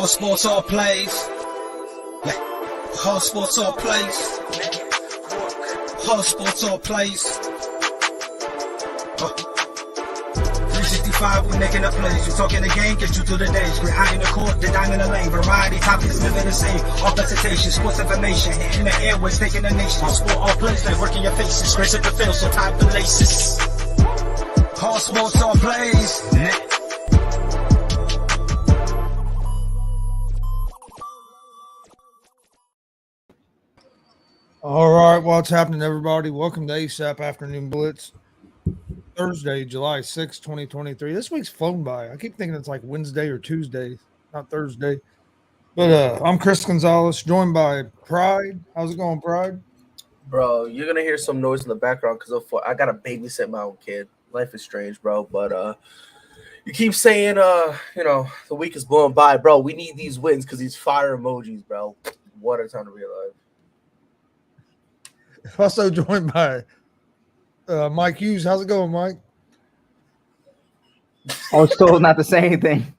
Whole sports all plays. Yeah. Whole sports all plays. Whole sports all plays. 365, we making up plays. You talking the game, get you to the days. We're high in the court, the dime in the lane. Variety topics living the same. All presentation, sports information. Hitting the airways, taking the nation. Sport all plays, they working your faces. Grace at the field, so tie the laces. Whole sports all plays. All right, what's happening, everybody? Welcome to ASAP Afternoon Blitz, Thursday, July 6, 2023. This week's flown by. I keep thinking it's like Wednesday or Tuesday, not Thursday. But I'm Chris Gonzalez, joined by Pride. How's it going, Pride? Bro, you're going to hear some noise in the background because I got to babysit my own kid. Life is strange, bro. But you keep saying, the week is blowing by. Bro, we need these wins because these fire emojis, bro. What a time to be alive. Also joined by Mike Hughes. How's it going, Mike? Oh, still not the same thing.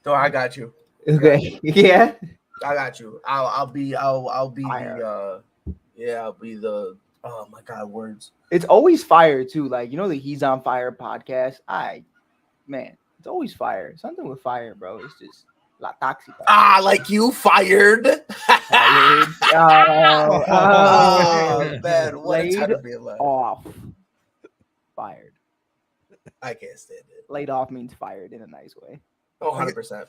No, I got you. Okay. Yeah. I got you. I'll be the oh my god, words. It's always fire too. Like, the He's on Fire podcast. It's always fire. Something with fire, bro. It's just La Toxica. Like you fired. Fired. Man, what a time to be alive. Off. Fired. I can't stand it. Laid off means fired in a nice way. Oh, 100%.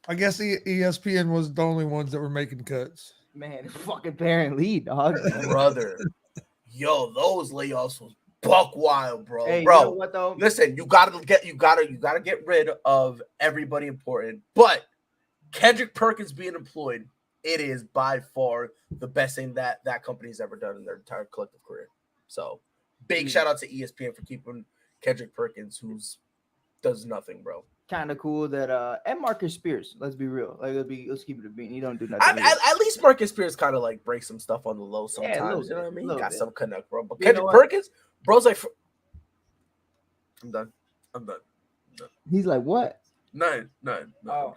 I guess ESPN was the only ones that were making cuts. Man, fucking parent lead, dog. Brother. Yo, those layoffs was buck wild, bro. Hey, bro, you know what though? Listen, you gotta get rid of everybody important. But Kendrick Perkins being employed, it is by far the best thing that company's ever done in their entire collective career. So big shout out to ESPN for keeping Kendrick Perkins, who's does nothing, bro. Kind of cool that and Marcus Spears. Let's be real. Like let's keep it a beat. He don't do nothing. At least Marcus Spears kind of like breaks some stuff on the low sometimes. You know what I mean? Got bit. some connect, bro. But Kendrick Perkins, bro's like, I'm done. He's like, what? No. Oh.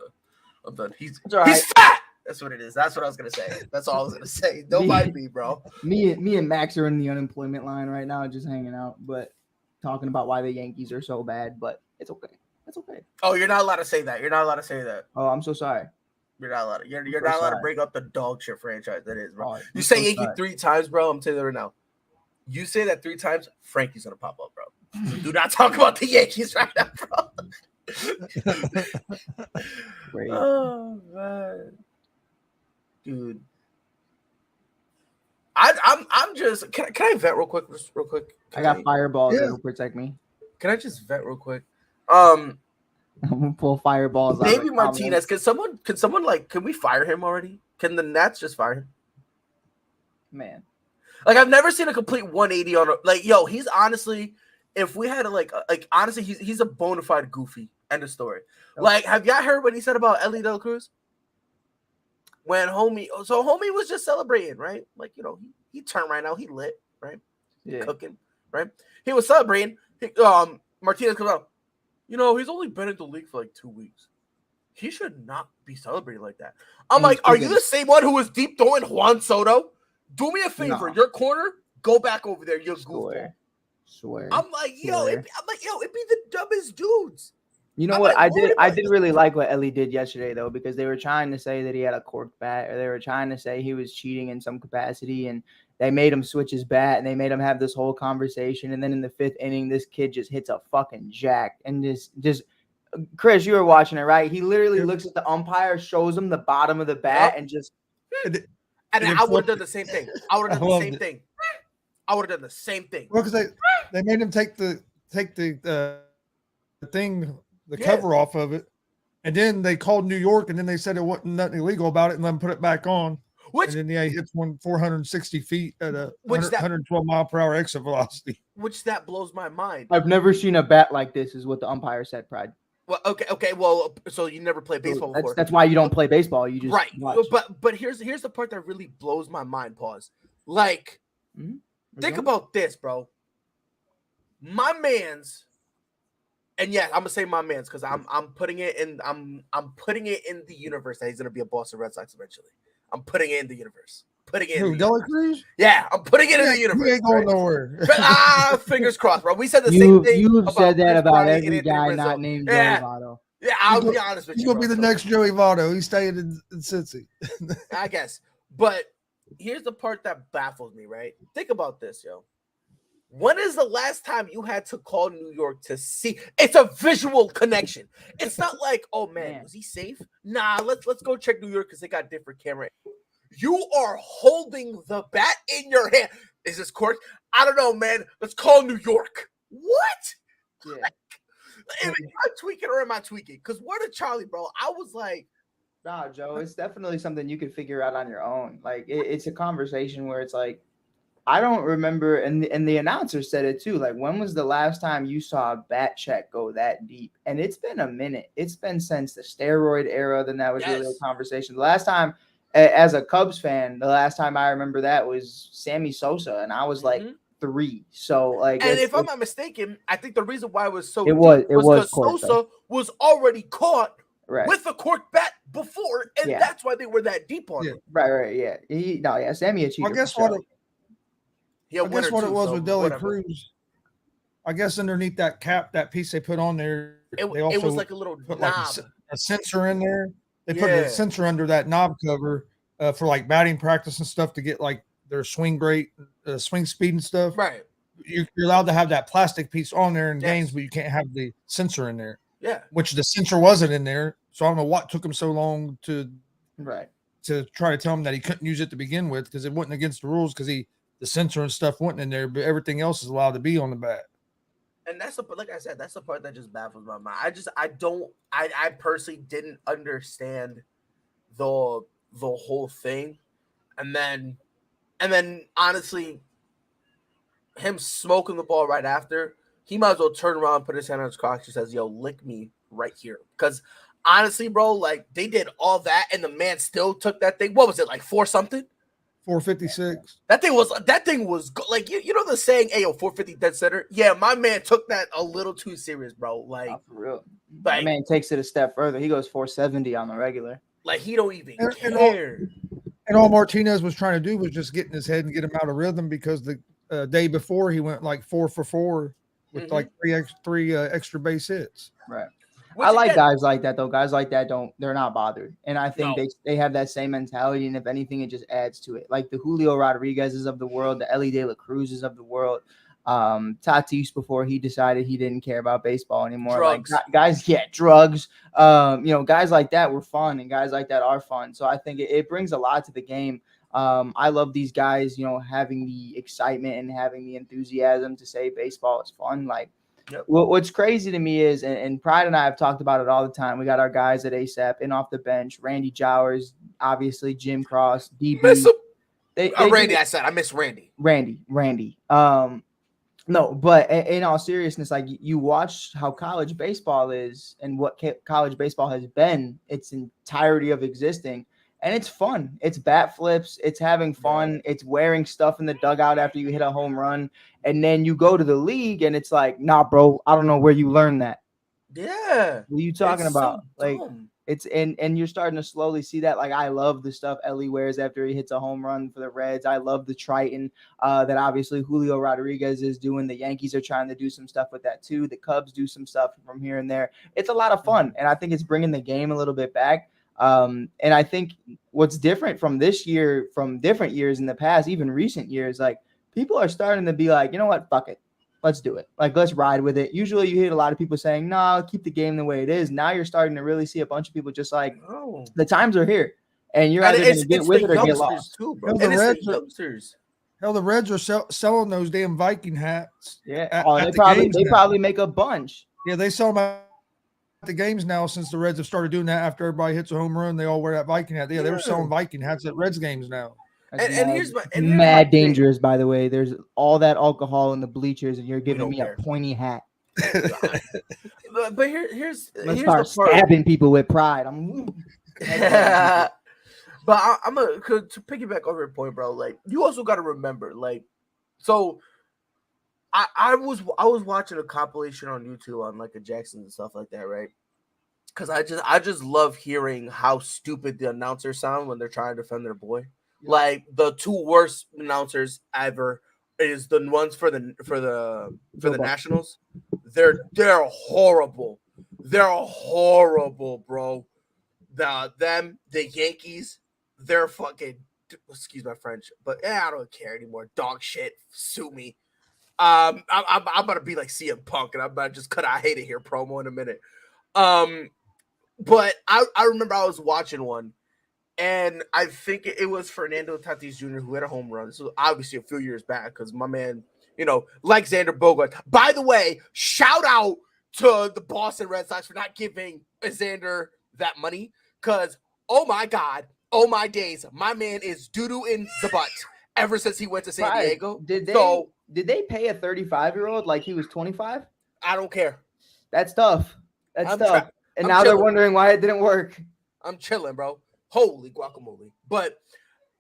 I'm done. He's right. fat. That's what it is. That's what I was gonna say. That's all I was gonna say. Don't mind me, bro. Me and Max are in the unemployment line right now, just hanging out, but talking about why the Yankees are so bad. But it's okay. It's okay. Oh, you're not allowed to say that. Oh, I'm so sorry. You're not allowed to. You're not allowed to bring up the dog shit franchise that is, bro. Oh, you say Yankee 3 times, bro. I'm telling you right now. You say that 3 times, Frankie's gonna pop up, bro. So do not talk about the Yankees right now, bro. Great. Oh man, dude. I'm just. Can I vent real quick? Just real quick. I got fireballs that will protect me. Can I just vent real quick? I'm gonna pull fireballs. Baby Martinez. Can someone can we fire him already? Can the Nets just fire him? Man, like I've never seen a complete 180 on he's honestly, if we had honestly, he's a bona fide goofy. End of story. Okay. Like, have y'all heard what he said about Ellie De La Cruz? When homie was just celebrating, right? Like, he turned right now, he lit, right? Yeah. Cooking, right? He was celebrating. Martinez comes out. He's only been in the league for like 2 weeks. He should not be celebrating like that. I'm like, are you the same one who was deep throwing Juan Soto? Do me a favor. No. Your corner, go back over there. You're goofball. Swear. I'm like, it'd be the dumbest dudes. You know what? I did really like what Ellie did yesterday, though, because they were trying to say that he had a corked bat, or they were trying to say he was cheating in some capacity, and they made him switch his bat, and they made him have this whole conversation. And then in the 5th inning, this kid just hits a fucking jack. And just Chris, you were watching it, right? He literally looks at the umpire, shows him the bottom of the bat, and just. And I would have done the same thing. I would have done the same thing. Well, because they made him take the thing, the cover off of it, and then they called New York, and then they said it wasn't nothing illegal about it, and let him put it back on. And then he hits one 460 feet at a 112 mile per hour exit velocity. Which that blows my mind. I've never seen a bat like this, is what the umpire said, Pride. Well, okay. Well, so you never played baseball before. That's why you don't play baseball. You just watch. But here's the part that really blows my mind. Pause. Like, think about this, bro. My man's And yeah, I'm gonna say my man's because I'm putting it in I'm putting it in the universe that he's gonna be a Boston Red Sox eventually. I'm putting it in the universe. Putting it in Who, the Dela universe. Cruz? Yeah, I'm putting it in the He universe. ain't going right? nowhere. But, fingers crossed, bro. We said the same thing. You've said that Chris about Bryant and every Anthony guy Rizzo. not named Joey Yeah, Votto. yeah. I'll be honest with He's you. gonna be bro. the next Joey Votto. He's staying in Cincy. I guess. But here's the part that baffles me, right? Think about this, yo. When is the last time you had to call New York to see? It's a visual connection. It's not like, oh man, was he safe? Nah, let's go check New York because they got different camera. You are holding the bat in your hand. Is this correct? I don't know, man. Let's call New York. What? Yeah. Am I tweaking or am I tweaking? Because what a Charlie, bro. I was like, Nah, Joe, it's definitely something you can figure out on your own. Like it's a conversation where it's like, I don't remember, and the announcer said it too. Like, when was the last time you saw a bat check go that deep? And it's been a minute. It's been since the steroid era. Then that was really a conversation. The last time, as a Cubs fan, the last time I remember that was Sammy Sosa, and I was like 3. So like, and if I'm not mistaken, I think the reason why it was so was because corked, Sosa was already caught right with a cork bat before, and that's why they were that deep on him. Right, yeah. Sammy a cheater. I guess what it was so with Dela Cruz. I guess underneath that cap, that piece they put on there, it was like a little put knob. like a sensor in there. They put a sensor under that knob cover for like batting practice and stuff to get like their swing rate, swing speed and stuff. Right. You're allowed to have that plastic piece on there in games, but you can't have the sensor in there. Yeah. Which the sensor wasn't in there. So I don't know what took him so long to try to tell him that he couldn't use it to begin with because it wasn't against the rules because the sensor and stuff wasn't in there, but everything else is allowed to be on the bat. And that's like I said, that's the part that just baffles my mind. I personally didn't understand the whole thing. And then honestly, him smoking the ball right after, he might as well turn around, put his hand on his crotch and says, yo, lick me right here. Because honestly, bro, like they did all that and the man still took that thing. What was it, like 4-something? 456. That thing was like you know the saying, "Hey, yo, 450 dead center." Yeah, my man took that a little too serious, bro. Like for real, like, my man takes it a step further. He goes 470 on the regular. Like he don't even care. And all Martinez was trying to do was just get in his head and get him out of rhythm because the day before he went like 4 for 4 with like three extra base hits. Right. I like guys like that though. Guys like that they're not bothered. And I think they have that same mentality. And if anything, it just adds to it. Like the Julio Rodriguez's of the world, the Ellie De La Cruz's of the world. Tatis before he decided he didn't care about baseball anymore. Drugs. Like guys, drugs. Guys like that were fun and guys like that are fun. So I think it brings a lot to the game. I love these guys, having the excitement and having the enthusiasm to say baseball is fun. Like, what's crazy to me is, and Pride and I have talked about it all the time. We got our guys at ASAP in off the bench, Randy Jowers, obviously Jim Cross, DB. Randy, I miss Randy. Randy. No, but in all seriousness, like you watch how college baseball is and what college baseball has been its entirety of existing. And it's fun. It's bat flips. It's having fun. It's wearing stuff in the dugout after you hit a home run. And then you go to the league and it's like, nah, bro, I don't know where you learned that. Yeah. What are you talking about? So like it's and you're starting to slowly see that. Like I love the stuff Ellie wears after he hits a home run for the Reds. I love the Triton that obviously Julio Rodriguez is doing. The Yankees are trying to do some stuff with that too. The Cubs do some stuff from here and there. It's a lot of fun. And I think it's bringing the game a little bit back. And I think what's different from this year, from different years in the past, even recent years, like people are starting to be like, you know what, fuck it. Let's do it. Like, let's ride with it. Usually you hear a lot of people saying, no, keep the game the way it is. Now you're starting to really see a bunch of people just like, the times are here. And you're either going to get with it or get lost. Too, bro. The Reds are selling those damn Viking hats. Yeah. They probably make a bunch. Yeah, they sell them at the games now since the Reds have started doing that. After everybody hits a home run, they all wear that Viking hat. Yeah, they were selling Viking hats at Reds games now. And here's mad dangerous, by the way. There's all that alcohol in the bleachers, and you're giving me a pointy hat. but here's start stabbing people with pride. But I'm to piggyback over your point, bro. Like you also got to remember, like, so I was watching a compilation on YouTube on like the Jacksons and stuff like that, right? Because I just love hearing how stupid the announcers sound when they're trying to defend their boy. Yeah. Like the two worst announcers ever is the ones for the Nationals. They're horrible. They're horrible, bro. The Yankees, they're fucking, excuse my French, but I don't care anymore. Dog shit, sue me. I'm gonna be like CM Punk, and I'm gonna just cut I hate it here promo in a minute. But I remember I was watching one, and I think it was Fernando Tatis Jr. who hit a home run. So obviously a few years back, because my man, like Xander Bogart. By the way, shout out to the Boston Red Sox for not giving Xander that money, because oh my God, oh my days, my man is doo-doo in the butt ever since he went to San Diego. Did they pay a 35-year-old like he was 25? I don't care. That's tough. That's tough. And now they're wondering why it didn't work. I'm chilling, bro. Holy guacamole. But,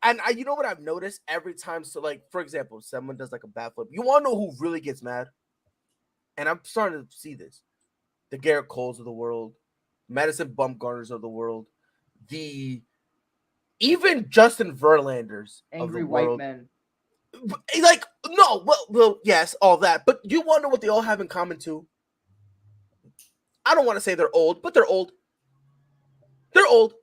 and you know what I've noticed every time? So, like, for example, someone does like a bat flip. You want to know who really gets mad? And I'm starting to see this. The Garrett Coles of the world, Madison Bumgarners of the world, even Justin Verlanders angry of the white world. men. Like, no, well, yes, all that. But you wonder what they all have in common too? I don't want to say they're old, but they're old. They're old.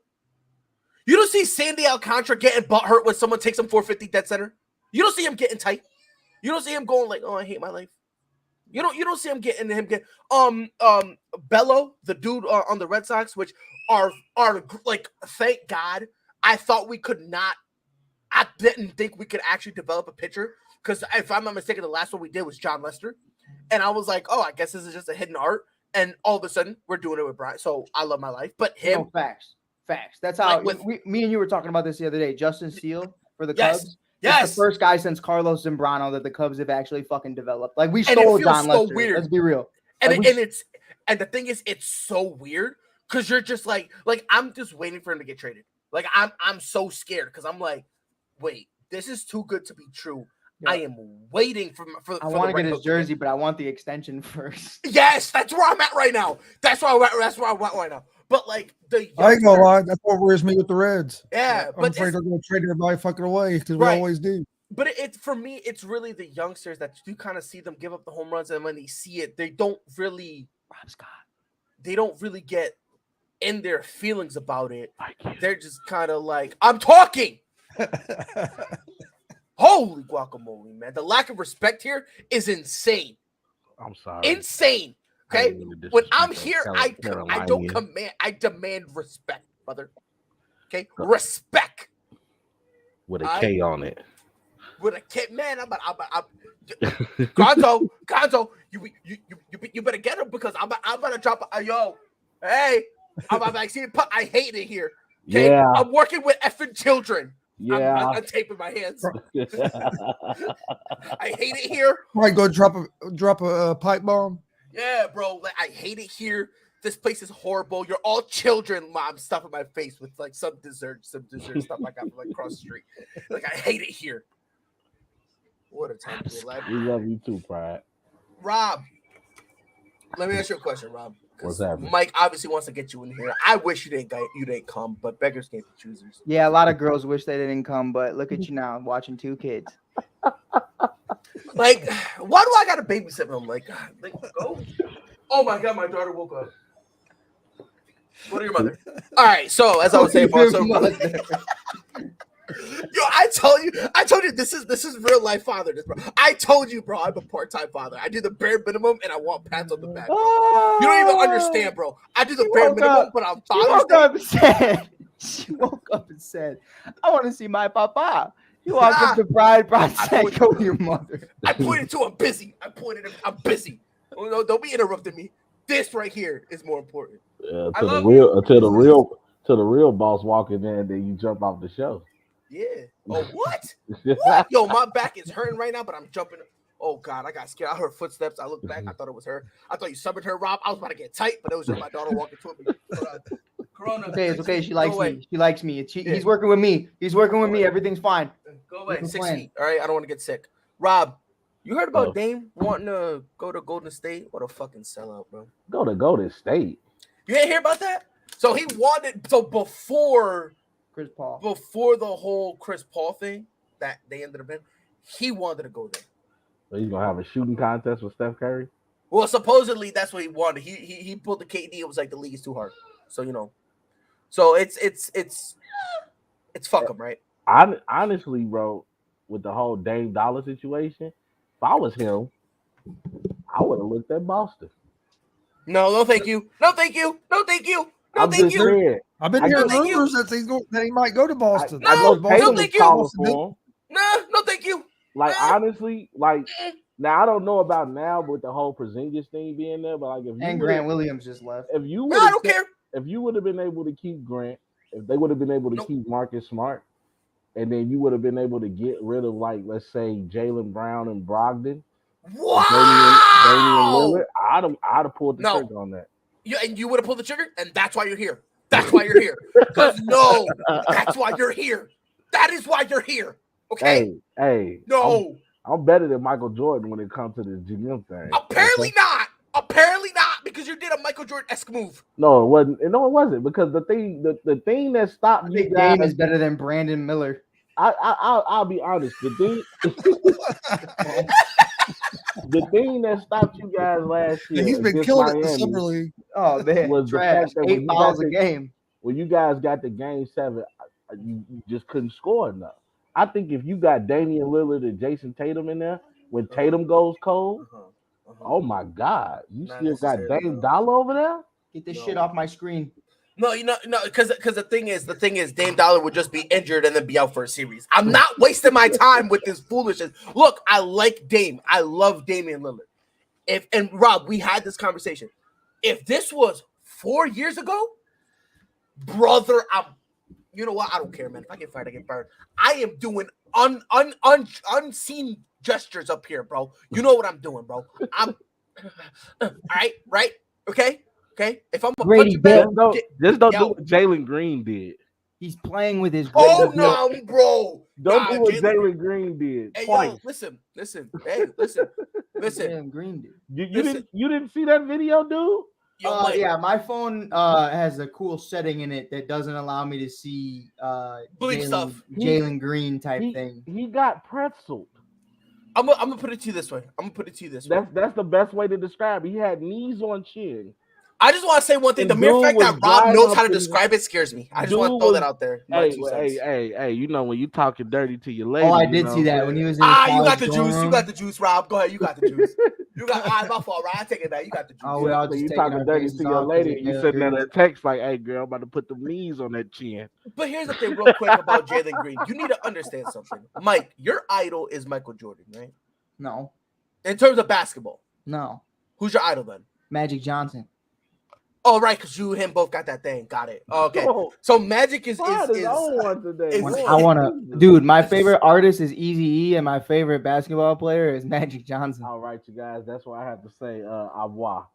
You don't see Sandy Alcantara getting butthurt when someone takes him 450 dead center. You don't see him getting tight. You don't see him going like, "Oh, I hate my life." You don't see him getting Bello, the dude on the Red Sox, which are like, thank God. I thought we could not. I didn't think we could actually develop a pitcher, because if I'm not mistaken, the last one we did was John Lester, and I was like, oh, I guess this is just a hidden art. And all of a sudden, we're doing it with Brian. So I love my life. But him. No, facts. That's how me and you were talking about this the other day. Justin Steele for the Cubs. Yes. It's the first guy since Carlos Zambrano that the Cubs have actually fucking developed. Like, we stole John Lester. Weird. Let's be real. And the thing is, it's so weird because you're just like I'm just waiting for him to get traded. Like, I'm so scared because I'm like, wait, this is too good to be true. Yeah. I am waiting for I want to get his jersey, but I want the extension first. Yes, that's where I'm at right now. That's where I'm at right now. But like I ain't gonna lie, that's what worries me with the Reds. Yeah, I'm afraid they're gonna trade everybody fucking away, because we always do. But for me, it's really the youngsters that you kind of see them give up the home runs, and when they see it, they don't really. Rob Scott. They don't really get in their feelings about it. They're just kind of like, I'm talking. Holy guacamole, man. The lack of respect here is insane. I'm sorry. Insane. Okay? When I'm here, I don't command. I demand respect, brother. Okay? Respect. With a K on it. With a K. Man, I'm Gonzo, you better get him, because I'm about to drop yo. Hey, I'm like, see, I hate it here. Okay? Yeah. I'm working with effing children. Yeah, I'm taping my hands. I hate it here. Might go drop a pipe bomb. Yeah, bro. Like, I hate it here. This place is horrible. You're all children. Mom, stuff in my face with like some dessert stuff I got from like across the street. Like, I hate it here. What a time to be alive. We love you too, Pride. Rob, let me ask you a question, Rob. What's that? Mike obviously wants to get you in here. I wish you didn't come, but beggars can't be choosers. Yeah, a lot of girls wish they didn't come, but look at you now, watching two kids. Like, why do I gotta babysit them? Like, go. Oh my God, my daughter woke up. What are your mother? All right, so as I was saying, yo, I told you this is real life fatherness, bro. I told you, bro, I'm a part-time father. I do the bare minimum, and I want pats on the back, bro. You don't even understand, bro. I do the bare minimum, but I'm Father's Day. She woke up and said, I want to see my papa. You walked up to Bride said, go to your mother. I pointed to, I'm busy. I'm busy. No, don't be interrupting me. This right here is more important. Until the real boss walk in there, and then you jump off the show. Yeah. Oh, what? What? Yo, my back is hurting right now, but I'm jumping. Oh, God, I got scared. I heard footsteps. I looked back. I thought it was her. I thought you summoned her, Rob. I was about to get tight, but it was just my daughter walking toward me. Corona. It's okay. She likes me. She likes me. He's working with me. Everything's fine. Go away. 6 feet. All right. I don't want to get sick. Rob, You heard about Dame wanting to go to Golden State? What a fucking sellout, bro. Go to Golden State. You ain't hear about that? So he wanted before Chris Paul. Before the whole Chris Paul thing that they ended up in, he wanted to go there. So he's gonna have a shooting contest with Steph Curry. Well, supposedly that's what he wanted. He pulled the KD. It was like the league is too hard. So so it's fuck him, right? Honestly, bro, with the whole Dame Dollar situation, if I was him, I would have looked at Boston. No, thank you. No, thank you. No, thank you. No, I'm thank just you. saying. I've been hearing rumors that he might go to Boston. I know Tatum thank is you. calling for him. No, thank you. Like honestly, like now I don't know about now with the whole Porzingis thing being there, but like if you Grant Williams just left. If you I don't care. If you would have been able to keep Grant, if they would have been able to keep Marcus Smart, and then you would have been able to get rid of like let's say Jaylen Brown and Brogdon, wow, Damian Lillard, I'd have pulled the trigger on that. You would have pulled the trigger, and that's why you're here. That's why you're here. Because that's why you're here. That is why you're here. Okay. Hey. No. I'm better than Michael Jordan when it comes to the GM thing. Apparently not. Apparently not, because you did a Michael Jordan-esque move. No, it wasn't. No, it wasn't because the thing that stopped you guys Dame is better than Brandon Miller. I'll be honest. The thing that stopped you guys last year, he's been killing it in the summer league. Oh man, was trash. The fact that 8 fouls a game. When you guys got the game 7, you just couldn't score enough. I think if you got Damian Lillard and Jason Tatum in there, when Tatum goes cold, oh my God, you still got Dame Dollar over there? Get this shit off my screen. No, because the thing is, Dame Dollar would just be injured and then be out for a series. I'm not wasting my time with this foolishness. Look, I like Dame. I love Damian Lillard. And Rob, we had this conversation. If this was 4 years ago, brother, you know what? I don't care, man. If I get fired, I get fired. I am doing unseen gestures up here, bro. You know what I'm doing, bro. I'm all right? Okay. If I'm a Brady, just don't do what Jalen Green did. He's playing with his. Oh no, bro! Don't do what Jalen Green did. Hey, twice. yo, listen. Hey, listen. Jalen Green did. You didn't see that video, dude? Yo, yeah, my phone has a cool setting in it that doesn't allow me to see Jalen Green type thing. He got pretzeled. I'm gonna put it to you this way. That's the best way to describe it. He had knees on chin. I just want to say one thing. The mere fact that Rob knows how to describe it scares me. I just want to throw that out there. Hey, you know when you talking dirty to your lady. Oh, I did see that when he was in you got the juice. You got the juice, Rob. Go ahead. You got the juice. My fault, right? I take it back. You got the juice. Oh, well, you talking dirty to your lady. You sitting there in text like, hey, girl, I'm about to put the knees on that chin. But here's the thing real quick about Jalen Green. You need to understand something. Mike, your idol is Michael Jordan, right? No. In terms of basketball? No. Who's your idol then? Magic Johnson. Oh, right, because you and him both got that thing. Got it. Okay. So Magic is I want to, dude, my favorite artist is Eazy-E, and my favorite basketball player is Magic Johnson. All right, you guys, that's why I have to say au revoir.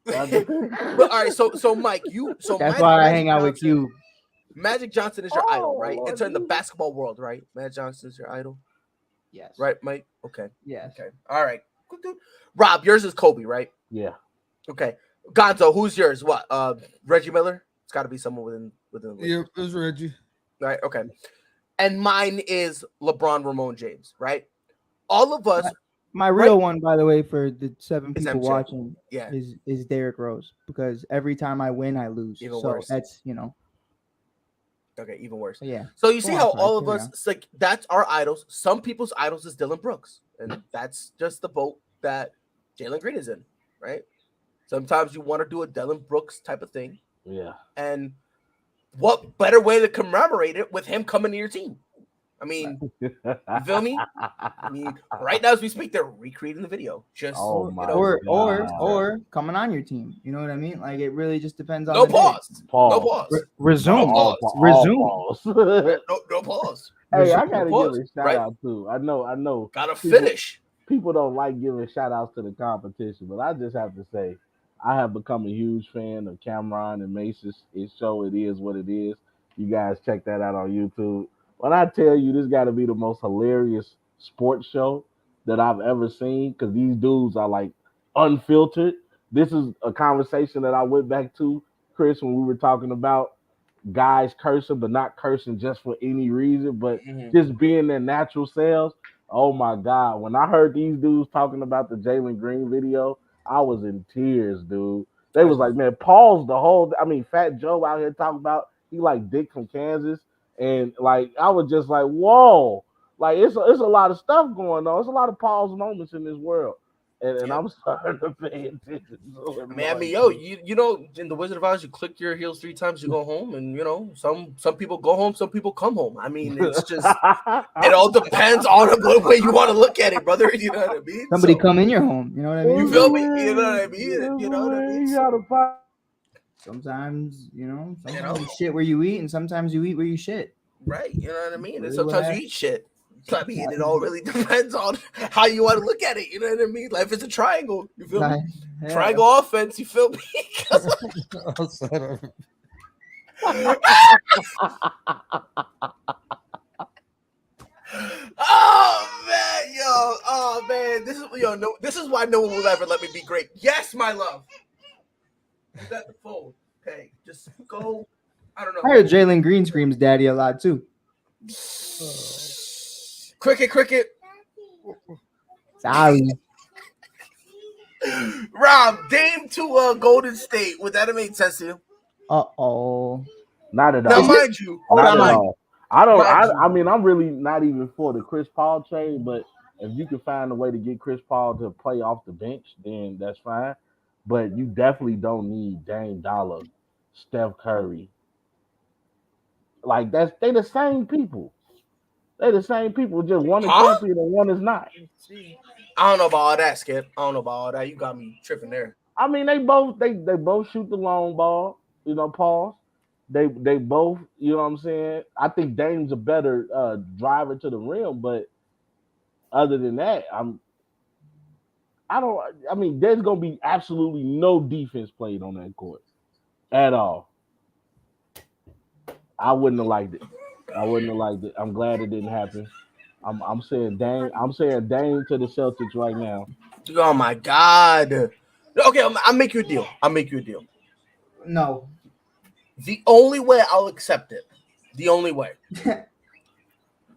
All right, so Mike, that's why I hang out with you. Magic Johnson is your idol, right? In terms of the basketball world, right? Magic Johnson is your idol? Yes. Right, Mike? Okay. Yes. Okay. All right. Rob, yours is Kobe, right? Yeah. Okay. Gonzo, who's yours? What? Reggie Miller? It's got to be someone within the league. Yeah, it was Reggie. Right. Okay. And mine is LeBron Ramon James. Right. All of us. My real one, by the way, for the 7 people MJ. watching, yeah, is Derrick Rose, because every time I win, I lose. Even so worse. That's Okay, even worse. Yeah. So you see how all of us, it's like that's our idols. Some people's idols is Dylan Brooks, and that's just the boat that Jalen Green is in, right? Sometimes you want to do a Dylan Brooks type of thing. Yeah. And what better way to commemorate it with him coming to your team? I mean, you feel me? I mean, right now as we speak, they're recreating the video. Just or coming on your team. You know what I mean? Like it really just depends on no pause. No pause. Resume. No pause. Resume. No pause. Hey, I gotta give a shout out too. I know. Gotta finish. People don't like giving shout outs to the competition, but I just have to say, I have become a huge fan of Cameron and Mace's show. It is what it is. You guys check that out on YouTube. When I tell you this got to be the most hilarious sports show that I've ever seen because these dudes are like unfiltered. This is a conversation that I went back to, Chris, when we were talking about guys cursing, but not cursing just for any reason, but just being their natural selves. Oh my God. When I heard these dudes talking about the Jalen Green video, I was in tears, dude. They was like, man, pause the whole. I mean, Fat Joe out here talking about he like Dick from Kansas. And like, I was just like, whoa. Like, it's a lot of stuff going on. It's a lot of pause moments in this world. And I'm starting to pay attention to it. Man, I mean, yo, you know, in the Wizard of Oz, you click your heels 3 times, you go home, and you know, some people go home, some people come home. I mean, it's just it all depends on what way you want to look at it, brother. You know what I mean? Somebody come in your home. You know what I mean? You feel me? You know what I mean? You know what I mean? Sometimes, sometimes you shit where you eat, and sometimes you eat where you shit. Right. You know what I mean? And sometimes you eat shit. I mean, it all really depends on how you want to look at it. You know what I mean? Life is a triangle. You feel me? Yeah. Triangle offense. You feel me? Oh man, yo, oh man, this is why no one will ever let me be great. Yes, my love. You got the phone. Hey, just go. I don't know. I heard Jalen Green screams "Daddy" a lot too. Cricket. Sorry. Rob, Dame to Golden State. Would that have made sense to you? Uh-oh. Not at all. Now, mind you. Not at all. I mean, I'm really not even for the Chris Paul trade, but if you can find a way to get Chris Paul to play off the bench, then that's fine. But you definitely don't need Dame Dollar, Steph Curry. Like, they the same people. They're the same people, just one is champion and one is not. I don't know about all that, Skip. I don't know about all that. You got me tripping there. I mean, they both shoot the long ball, pause. They both, you know what I'm saying? I think Dame's a better driver to the rim, but other than that, there's gonna be absolutely no defense played on that court at all. I wouldn't have liked it. I'm glad it didn't happen. I'm saying Dame to the Celtics right now. Oh my God. Okay, I'll make you a deal. No. The only way I'll accept it. The only way.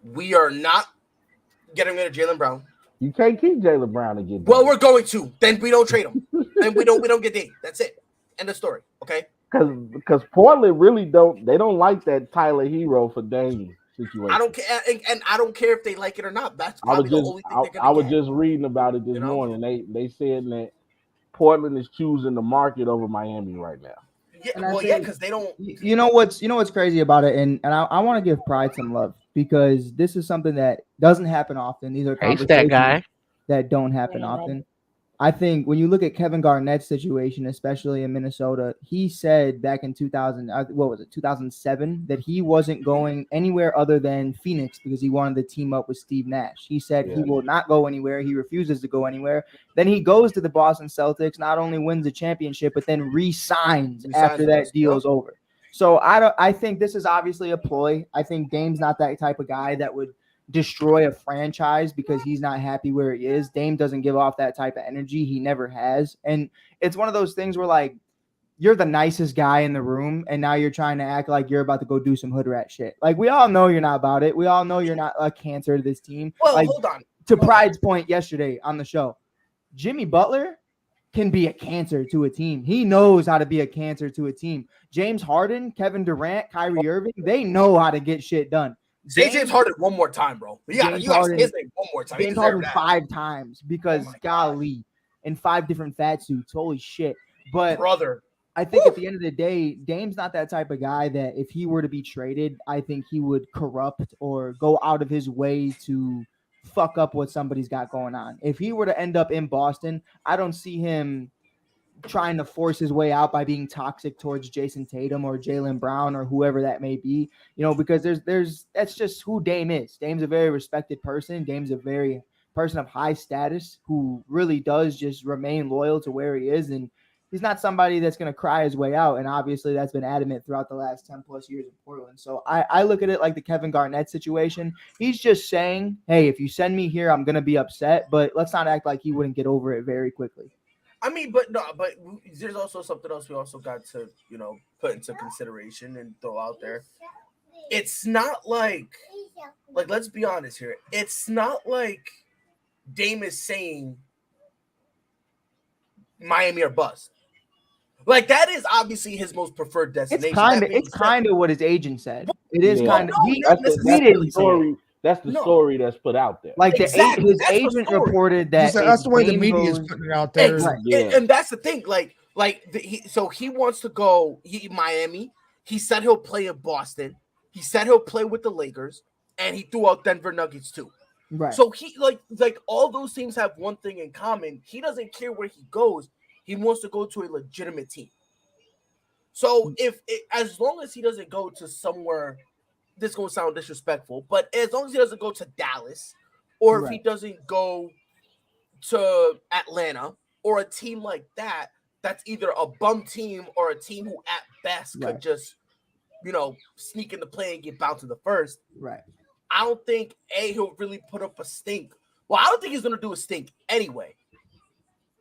We are not getting rid of Jaylen Brown. You can't keep Jaylen Brown again. Well, we're going to. Then we don't trade him. Then we don't get Dame. That's it. End of story. Okay. Because Portland really don't like that Tyler Hero for Dame situation. I don't care, and I don't care if they like it or not. That's probably the only thing they're gonna I was just reading about it this morning. They said that Portland is choosing the market over Miami right now. Yeah, because they don't. You know what's crazy about it, and I want to give Pride some love because this is something that doesn't happen often. These are conversations that don't happen often. I think when you look at Kevin Garnett's situation, especially in Minnesota, he said back in 2007, that he wasn't going anywhere other than Phoenix because he wanted to team up with Steve Nash. He said he will not go anywhere. He refuses to go anywhere. Then he goes to the Boston Celtics, not only wins the championship, but then re-signs after that deal is over. So I think this is obviously a ploy. I think Dame's not that type of guy that would destroy a franchise because he's not happy where he is. Dame doesn't give off that type of energy. He never has. And it's one of those things where, like, you're the nicest guy in the room, and now you're trying to act like you're about to go do some hood rat shit. Like, we all know you're not about it. We all know you're not a cancer to this team. Well, like, hold on. To Pride's point yesterday on the show, Jimmy Butler can be a cancer to a team. He knows how to be a cancer to a team. James Harden, Kevin Durant, Kyrie Irving, they know how to get shit done. Say James Harden one more time, bro. You got to say his name one more time. James Harden 5 times because golly, in 5 different fat suits. Holy shit. But brother, I think at the end of the day, Dame's not that type of guy that if he were to be traded, I think he would corrupt or go out of his way to fuck up what somebody's got going on. If he were to end up in Boston, I don't see him trying to force his way out by being toxic towards Jason Tatum or Jaylen Brown or whoever that may be, because there's that's just who Dame is. Dame's a very respected person. Dame's a very person of high status who really does just remain loyal to where he is. And he's not somebody that's going to cry his way out. And obviously that's been adamant throughout the last 10 plus years in Portland. So I look at it like the Kevin Garnett situation. He's just saying, hey, if you send me here, I'm going to be upset, but let's not act like he wouldn't get over it very quickly. I mean, but there's also something else we also got to, put into consideration and throw out there. It's not like let's be honest here. It's not like Dame is saying Miami or bust. Like, that is obviously his most preferred destination. It's kind of what his agent said. It is kind of. That's the story that's put out there. Like his agent reported that. That's the way the media is putting it out there. And that's the thing. So he wants to go. Miami. He said he'll play in Boston. He said he'll play with the Lakers, and he threw out Denver Nuggets too. Right. So he like all those teams have one thing in common. He doesn't care where he goes. He wants to go to a legitimate team. So as long as he doesn't go to somewhere, this is going to sound disrespectful, but as long as he doesn't go to Dallas, or if he doesn't go to Atlanta or a team like that, that's either a bum team or a team who at best could just, sneak in the play and get bounced to the first. Right. I don't think he'll really put up a stink. Well, I don't think he's going to do a stink anyway.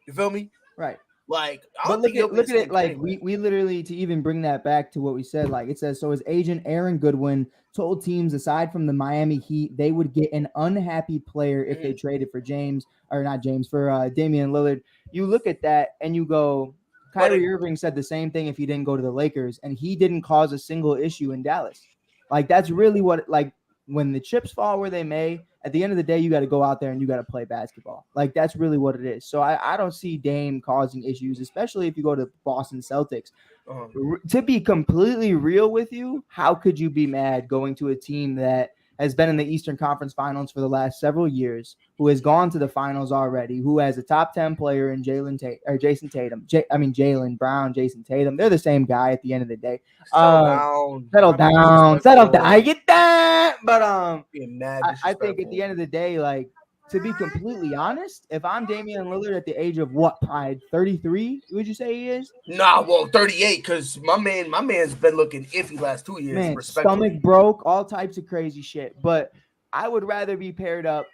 You feel me? Right. Like, but look at it. Like anyway. we literally, to even bring that back to what we said, like it says, so his agent Aaron Goodwin told teams aside from the Miami Heat, they would get an unhappy player if they traded for Damian Lillard. You look at that and you go, Kyrie Irving said the same thing if he didn't go to the Lakers, and he didn't cause a single issue in Dallas. Like, that's really what, like, when the chips fall where they may, at the end of the day, you got to go out there and you got to play basketball. Like, that's really what it is. So I don't see Dame causing issues, especially if you go to Boston Celtics. To be completely real with you, how could you be mad going to a team that has been in the Eastern Conference Finals for the last several years, who has gone to the finals already, who has a top 10 player in Jalen Brown, Jason Tatum. They're the same guy at the end of the day. Settle down. I get that. But I think at the end of the day, like, to be completely honest, if I'm Damian Lillard at the age of what, pride 33, would you say he is? Nah, well, 38, because my man's been looking iffy last 2 years. Man, stomach broke, all types of crazy shit. But I would rather be paired up,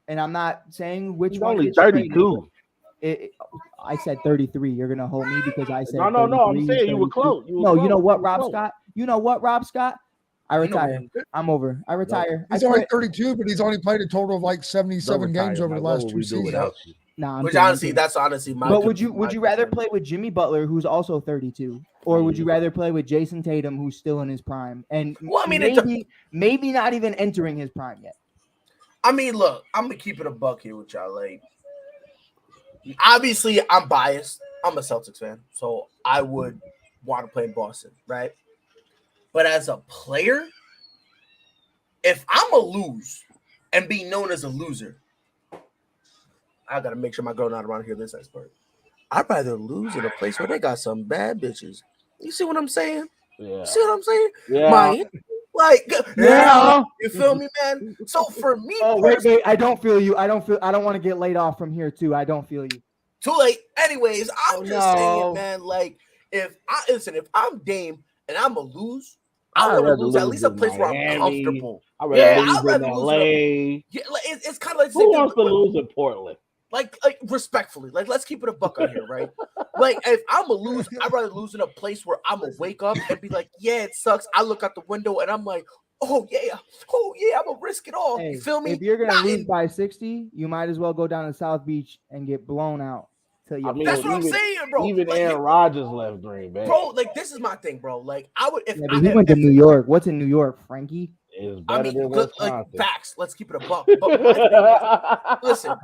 and I'm not saying which one. Only 32. I said 33. You're gonna hold me because I said no. I'm saying you were close. You know what, Rob Scott? I retire. I'm over. I retire. He's only 32, but he's only played a total of like 77 games over the last 2 seasons. Nah, that's honestly my. But would you rather play with Jimmy Butler, who's also 32, or would you rather play with Jason Tatum, who's still in his prime, and maybe not even entering his prime yet? I mean, look, I'm gonna keep it a buck here with y'all. Like, obviously, I'm biased. I'm a Celtics fan, so I would want to play in Boston, right? But as a player, if I'm a lose and be known as a loser, I gotta make sure my girl not around here this expert. I'd rather lose in a place where they got some bad bitches. You see what I'm saying? Yeah. See what I'm saying? Yeah. Miami, like, yeah. You feel me, man? So for me, wait, I don't feel you. I don't want to get laid off from here too. I don't feel you. Too late. Anyways, I'm just saying, man. Like, if I'm Dame and I'm a lose, I want to lose at least a place where I'm comfortable. I'd rather lose in LA. Yeah, like, it's kind of like who wants to lose in Portland? Like respectfully, like, let's keep it a buck out here, right? Like, if I'm a lose, I'd rather lose in a place where I'm gonna wake up and be like, yeah, it sucks. I look out the window and I'm like, oh yeah, I'm gonna risk it all. Hey, you feel me? If you're gonna lose by 60, you might as well go down to South Beach and get blown out. That's what I'm saying, bro. Even like, Aaron Rodgers left Green Bay, bro. Like, this is my thing, bro. Like, I would if he went to New York. What's in New York, Frankie? Is better than Wisconsin. Like, facts. Let's keep it a buck. But listen,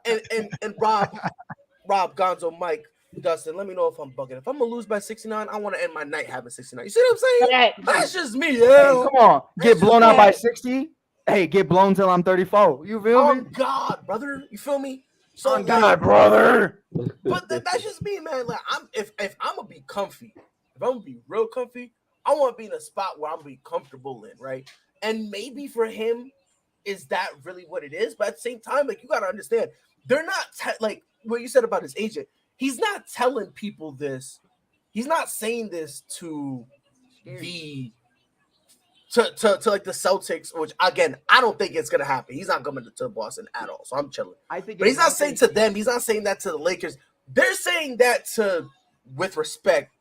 and Rob, Gonzo, Mike, Dustin, let me know if I'm bugging. If I'm gonna lose by 69, I want to end my night having 69. You see what I'm saying? That's just me. Yeah. Hey, come on, get blown out by 60. Hey, get blown till I'm 34. You feel me? Oh God, brother. You feel me? So, oh God, brother. But that's just me, man. Like, if I'm gonna be comfy, if I'm gonna be real comfy, I want to be in a spot where I'm gonna be comfortable in, right? And maybe for him, is that really what it is? But at the same time, like, you gotta understand, they're not like what you said about his agent. he's not telling people this. He's not saying this to the to like the Celtics, which again I don't think it's gonna happen. He's not coming to Boston at all, so I'm chilling. But he's not saying to them. He's not saying that to the Lakers. They're saying that to, with respect,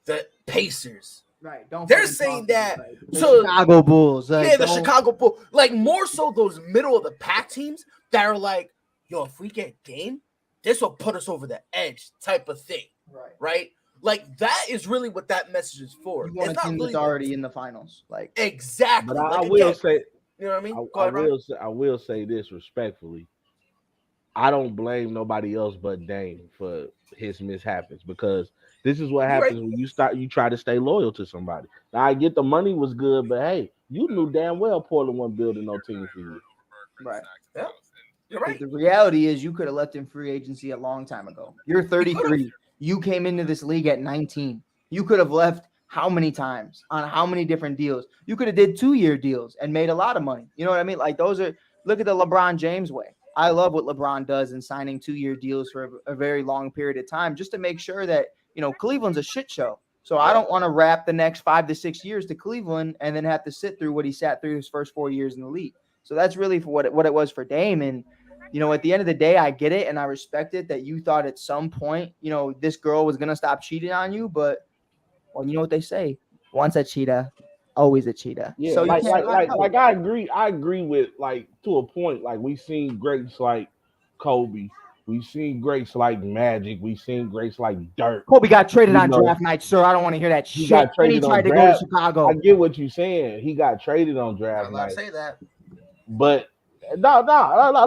the Pacers. Right. They're saying that the Chicago Bulls. Like, the Chicago Bulls. Like more so those middle of the pack teams that are like, yo, if we get game, this will put us over the edge type of thing. Right? Like that is really what that message is for. You want a team that's already in the finals. Like exactly. But like, I will say, you know what I mean? I will say this respectfully. I don't blame nobody else but Dame for his mishaps because this is what happens when you try to stay loyal to somebody. Now I get the money was good, but hey, you knew damn well Portland wasn't building no team for you. Right. Yeah. You're right. But the reality is you could have left in free agency a long time ago. You're 33. You came into this league at 19. You could have left how many times on how many different deals? You could have did 2-year deals and made a lot of money. You know what I mean? Like those are, look at the LeBron James way. I love what LeBron does in signing 2-year deals for a very long period of time just to make sure that, you know, Cleveland's a shit show. So I don't want to wrap the next 5 to 6 years to Cleveland and then have to sit through what he sat through his first 4 years in the league. So that's really for what it was for Dame. And, you know, at the end of the day, I get it and I respect it that you thought at some point, you know, this girl was going to stop cheating on you. But, well, you know what they say? Once a cheetah, always a cheetah. Yeah, so like I agree with, like, to a point. Like, we've seen greats like Kobe. We've seen greats like Magic. We've seen greats like Dirk. Kobe got traded on draft night, sir. I don't want to hear that shit. He tried to go to Chicago. I get what you're saying. He got traded on draft night. I say that. But no,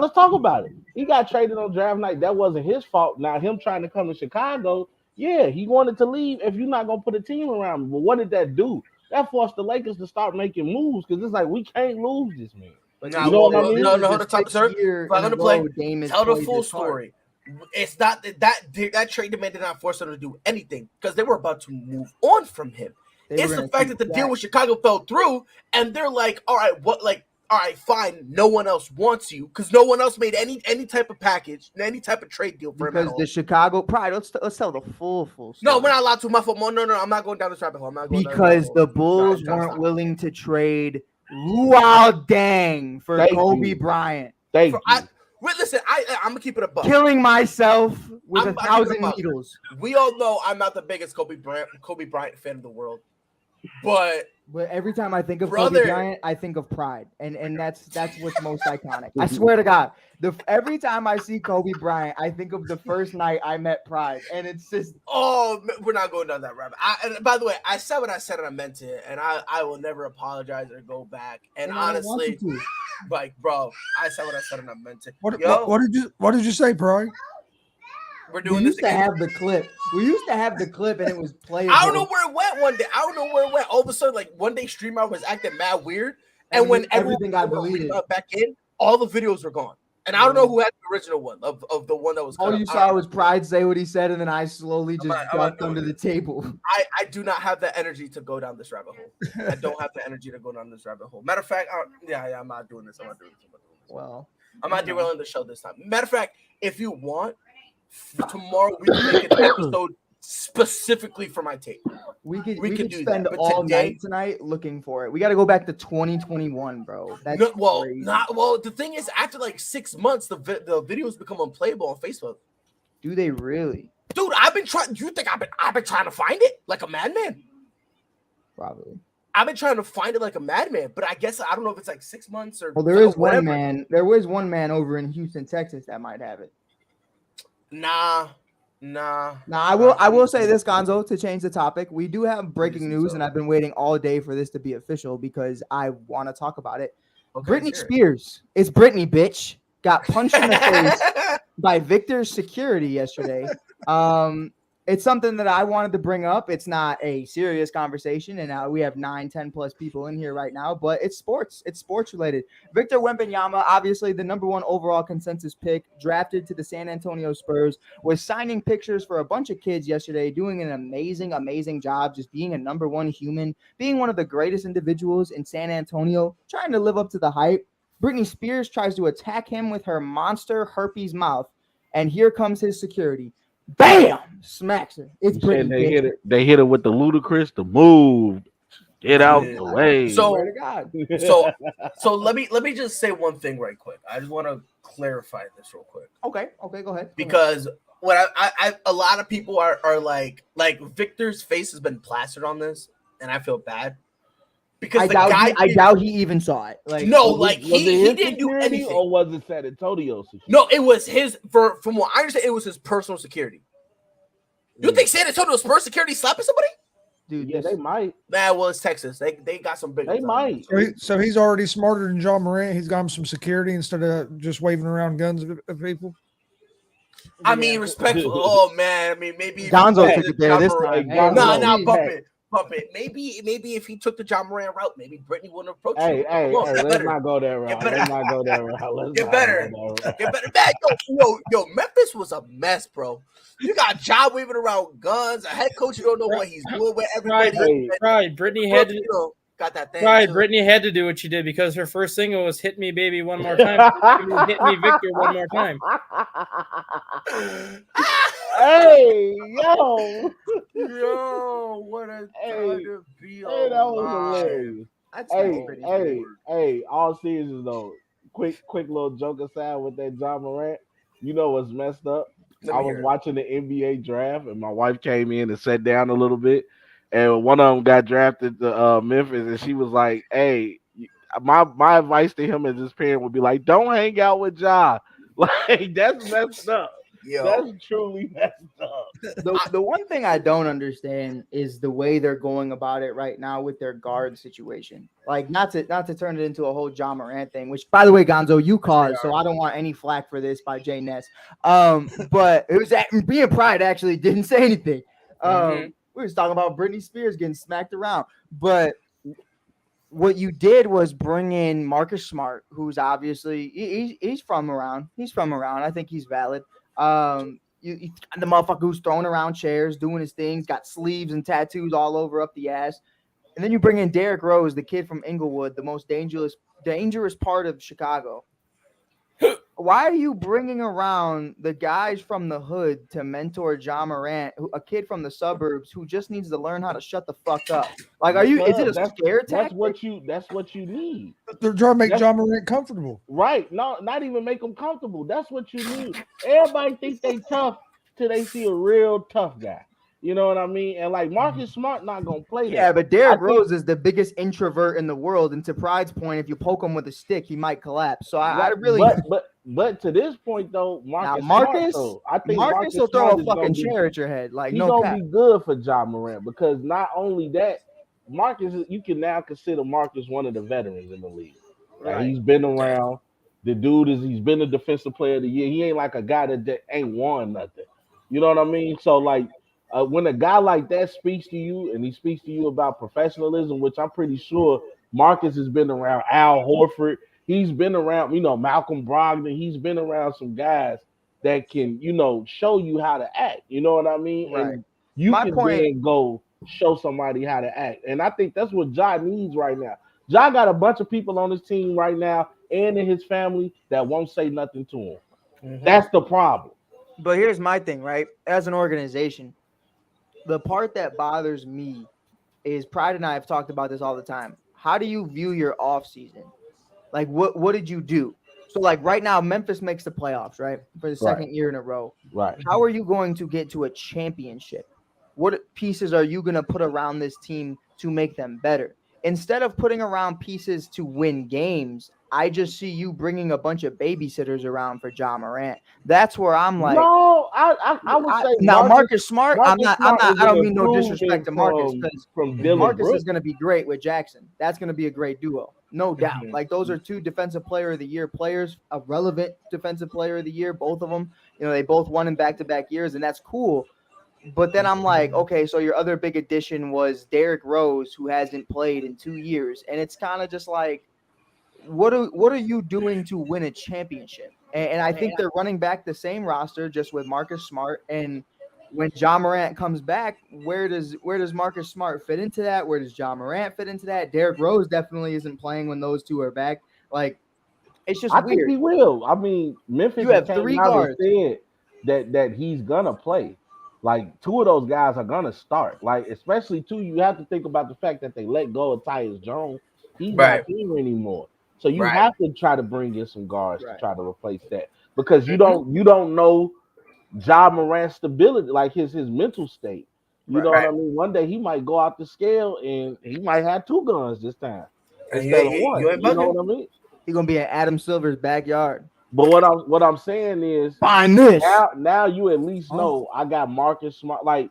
let's talk about it. He got traded on draft night. That wasn't his fault. Now, him trying to come to Chicago, yeah, he wanted to leave if you're not going to put a team around him. But what did that do? That forced the Lakers to start making moves because it's like, we can't lose this man. But you know what I mean? No, hold on, sir. If I'm going to play, tell the full story. It's not that trade demand did not force them to do anything because they were about to move on from him. It's the fact that the deal with Chicago fell through, and they're like, all right, fine. No one else wants you because no one else made any type of package, any type of trade deal for him. Because the Chicago Pride. Let's tell the full story. No, we're not allowed to. My fault. No, I'm not going down this rabbit hole. Because the Bulls weren't willing to trade Luol Deng for Kobe Bryant. Thank you. Listen, I'm gonna keep it a buck. Killing myself with 1,000 needles. We all know I'm not the biggest Kobe Bryant fan in the world, but every time I think of Kobe Bryant, I think of pride, and that's what's most iconic. I swear to God, every time I see Kobe Bryant, I think of the first night I met Pride, and it's just we're not going down that rabbit. And by the way, I said what I said and I meant it, and I will never apologize or go back. And honestly, like, bro, I said what I said and I meant it. What did you say, Pride? We're doing we used this again. to have the clip. We used to have the clip, and it was playable. I don't know where it went one day. All of a sudden, like one day, StreamYard was acting mad weird, and when everything got deleted back in, all the videos were gone. And I don't know who had the original one of the one that was. All you saw was Pride say what he said, and then I slowly just ducked under the table. I do not have the energy to go down this rabbit hole. I don't have the energy to go down this rabbit hole. Matter of fact, I'm not doing this. Well, I'm not derailing the show this time. Matter of fact, if you want, tomorrow we can make an episode specifically for my tape. We could spend all night tonight looking for it. We got to go back to 2021, bro. That's crazy. The thing is, after like 6 months, the videos become unplayable on Facebook. Do they really? Dude, I've been trying. You think I've been trying to find it like a madman? Probably. I've been trying to find it like a madman, but I guess I don't know if it's like 6 months or. Well, there is one man. There was one man over in Houston, Texas, that might have it. Nah. I will say this, Gonzo, to change the topic. We do have breaking news, and I've been waiting all day for this to be official because I want to talk about it. Okay, Britney Spears, it's Britney, bitch, got punched in the face by Victor's security yesterday. It's something that I wanted to bring up. It's not a serious conversation, and now we have 9-10 plus people in here right now, but it's sports. It's sports related. Victor Wembanyama, obviously the number one overall consensus pick, drafted to the San Antonio Spurs, was signing pictures for a bunch of kids yesterday, doing an amazing job, just being a number one human, being one of the greatest individuals in San Antonio, trying to live up to the hype. Britney Spears tries to attack him with her monster herpes mouth, and here comes his security. Bam! Smacks her. It's You said Brittany. they hit it with the ludicrous, the move, get out the way. So, Swear to God. so let me just say one thing right quick. I just want to clarify this real quick. Okay, go ahead. Because what I a lot of people are like Victor's face has been plastered on this, and I feel bad because I doubt he even saw it. Like he didn't do anything. Or was it San Antonio security? No, it was his. From what I understand, it was his personal security. You think San Antonio Spurs security slapping somebody? Dude, Yeah, they might. Nah, well, it's Texas. They got some big. They might. So he's already smarter than John Morant. He's got him some security instead of just waving around guns at people. I mean, respectful. Oh man, I mean, maybe Gonzo took it there this time. Nah, bump it. Maybe if he took the John Moran route, maybe Brittany wouldn't approach him. Hey, let's not go that route. Let's not go that route. Get better. Man, yo, Memphis was a mess, bro. You got John waving around guns, a head coach you don't know what he's doing with everybody. Right. Brittany had to. Got that thing. Right, Brittany had to do what she did because her first single was "Hit Me, Baby, One More Time." Hit me, Victor, one more time. Hey, yo, what a time to be hey, that was hilarious. Hey, all serious though. Quick little joke aside with that John Morant. You know what's messed up? I was watching the NBA draft, and my wife came in and sat down a little bit. And one of them got drafted to Memphis, and she was like, "Hey, my advice to him as his parent would be like, don't hang out with Ja. Like that's messed up. Yo. That's truly messed up." The one thing I don't understand is the way they're going about it right now with their guard situation. Like not to turn it into a whole John Morant thing, which by the way, Gonzo, you caused, so I don't want any flack for this by Jay Ness. But it was being Pride actually didn't say anything. We was talking about Britney Spears getting smacked around, but what you did was bring in Marcus Smart, who's obviously he's from around. He's from around. I think he's valid. The motherfucker who's throwing around chairs, doing his things, got sleeves and tattoos all over up the ass. And then you bring in Derrick Rose, the kid from Inglewood, the most dangerous part of Chicago. Why are you bringing around the guys from the hood to mentor John Morant, a kid from the suburbs who just needs to learn how to shut the fuck up? Like, is it a scare tactic? That's what you need. They're trying to make John Morant comfortable. Right. No, not even make him comfortable. That's what you need. Everybody thinks they tough till they see a real tough guy. You know what I mean? And like Marcus Smart not gonna play that. Yeah, but Derrick Rose is the biggest introvert in the world. And to Pride's point, if you poke him with a stick, he might collapse. So I really But to this point though, Marcus will throw a fucking chair at your head. Like, he's no gonna be good for John Morant because not only that, Marcus, you can now consider Marcus one of the veterans in the league. Right. He's been around. The dude he's been a defensive player of the year. He ain't like a guy that ain't won nothing. You know what I mean? So like when a guy like that speaks to you and he speaks to you about professionalism, which I'm pretty sure Marcus has been around Al Horford. He's been around, Malcolm Brogdon. He's been around some guys that can, show you how to act. You know what I mean? Right. And you then go show somebody how to act. And I think that's what Ja needs right now. Ja got a bunch of people on his team right now and in his family that won't say nothing to him. Mm-hmm. That's the problem. But here's my thing, right? As an organization, the part that bothers me is Pride and I have talked about this all the time. How do you view your off season? Like, what did you do? So, like, right now, Memphis makes the playoffs, right? For the second year in a row. Right. How are you going to get to a championship? What pieces are you going to put around this team to make them better? Instead of putting around pieces to win games, I just see you bringing a bunch of babysitters around for John Morant. That's where I'm like, no, I would say now Marcus Smart. I don't mean no disrespect to Marcus because Marcus is going to be great with Jackson. That's going to be a great duo, no doubt. Like those are two defensive player of the year players, a relevant defensive player of the year, both of them. They both won in back-to-back years, and that's cool. But then I'm like, okay, so your other big addition was Derrick Rose, who hasn't played in 2 years, and it's kind of just like, what are you doing to win a championship? And I think they're running back the same roster just with Marcus Smart. And when John Morant comes back, where does Marcus Smart fit into that? Where does John Morant fit into that? Derrick Rose definitely isn't playing when those two are back. Like, it's just weird. I think he will. I mean, Memphis. You have 3 guards. that he's gonna play. Like 2 of those guys are gonna start. Like especially 2, you have to think about the fact that they let go of Tyus Jones. He's not here anymore. So you have to try to bring in some guards to try to replace that because you don't know Ja Morant's stability, like his mental state. You know what I mean? One day he might go out the scale and he might have 2 guns this time instead of 1. You know what I mean? He's gonna be in Adam Silver's backyard. But what I'm saying is, find this now you at least know I got Marcus Smart. Like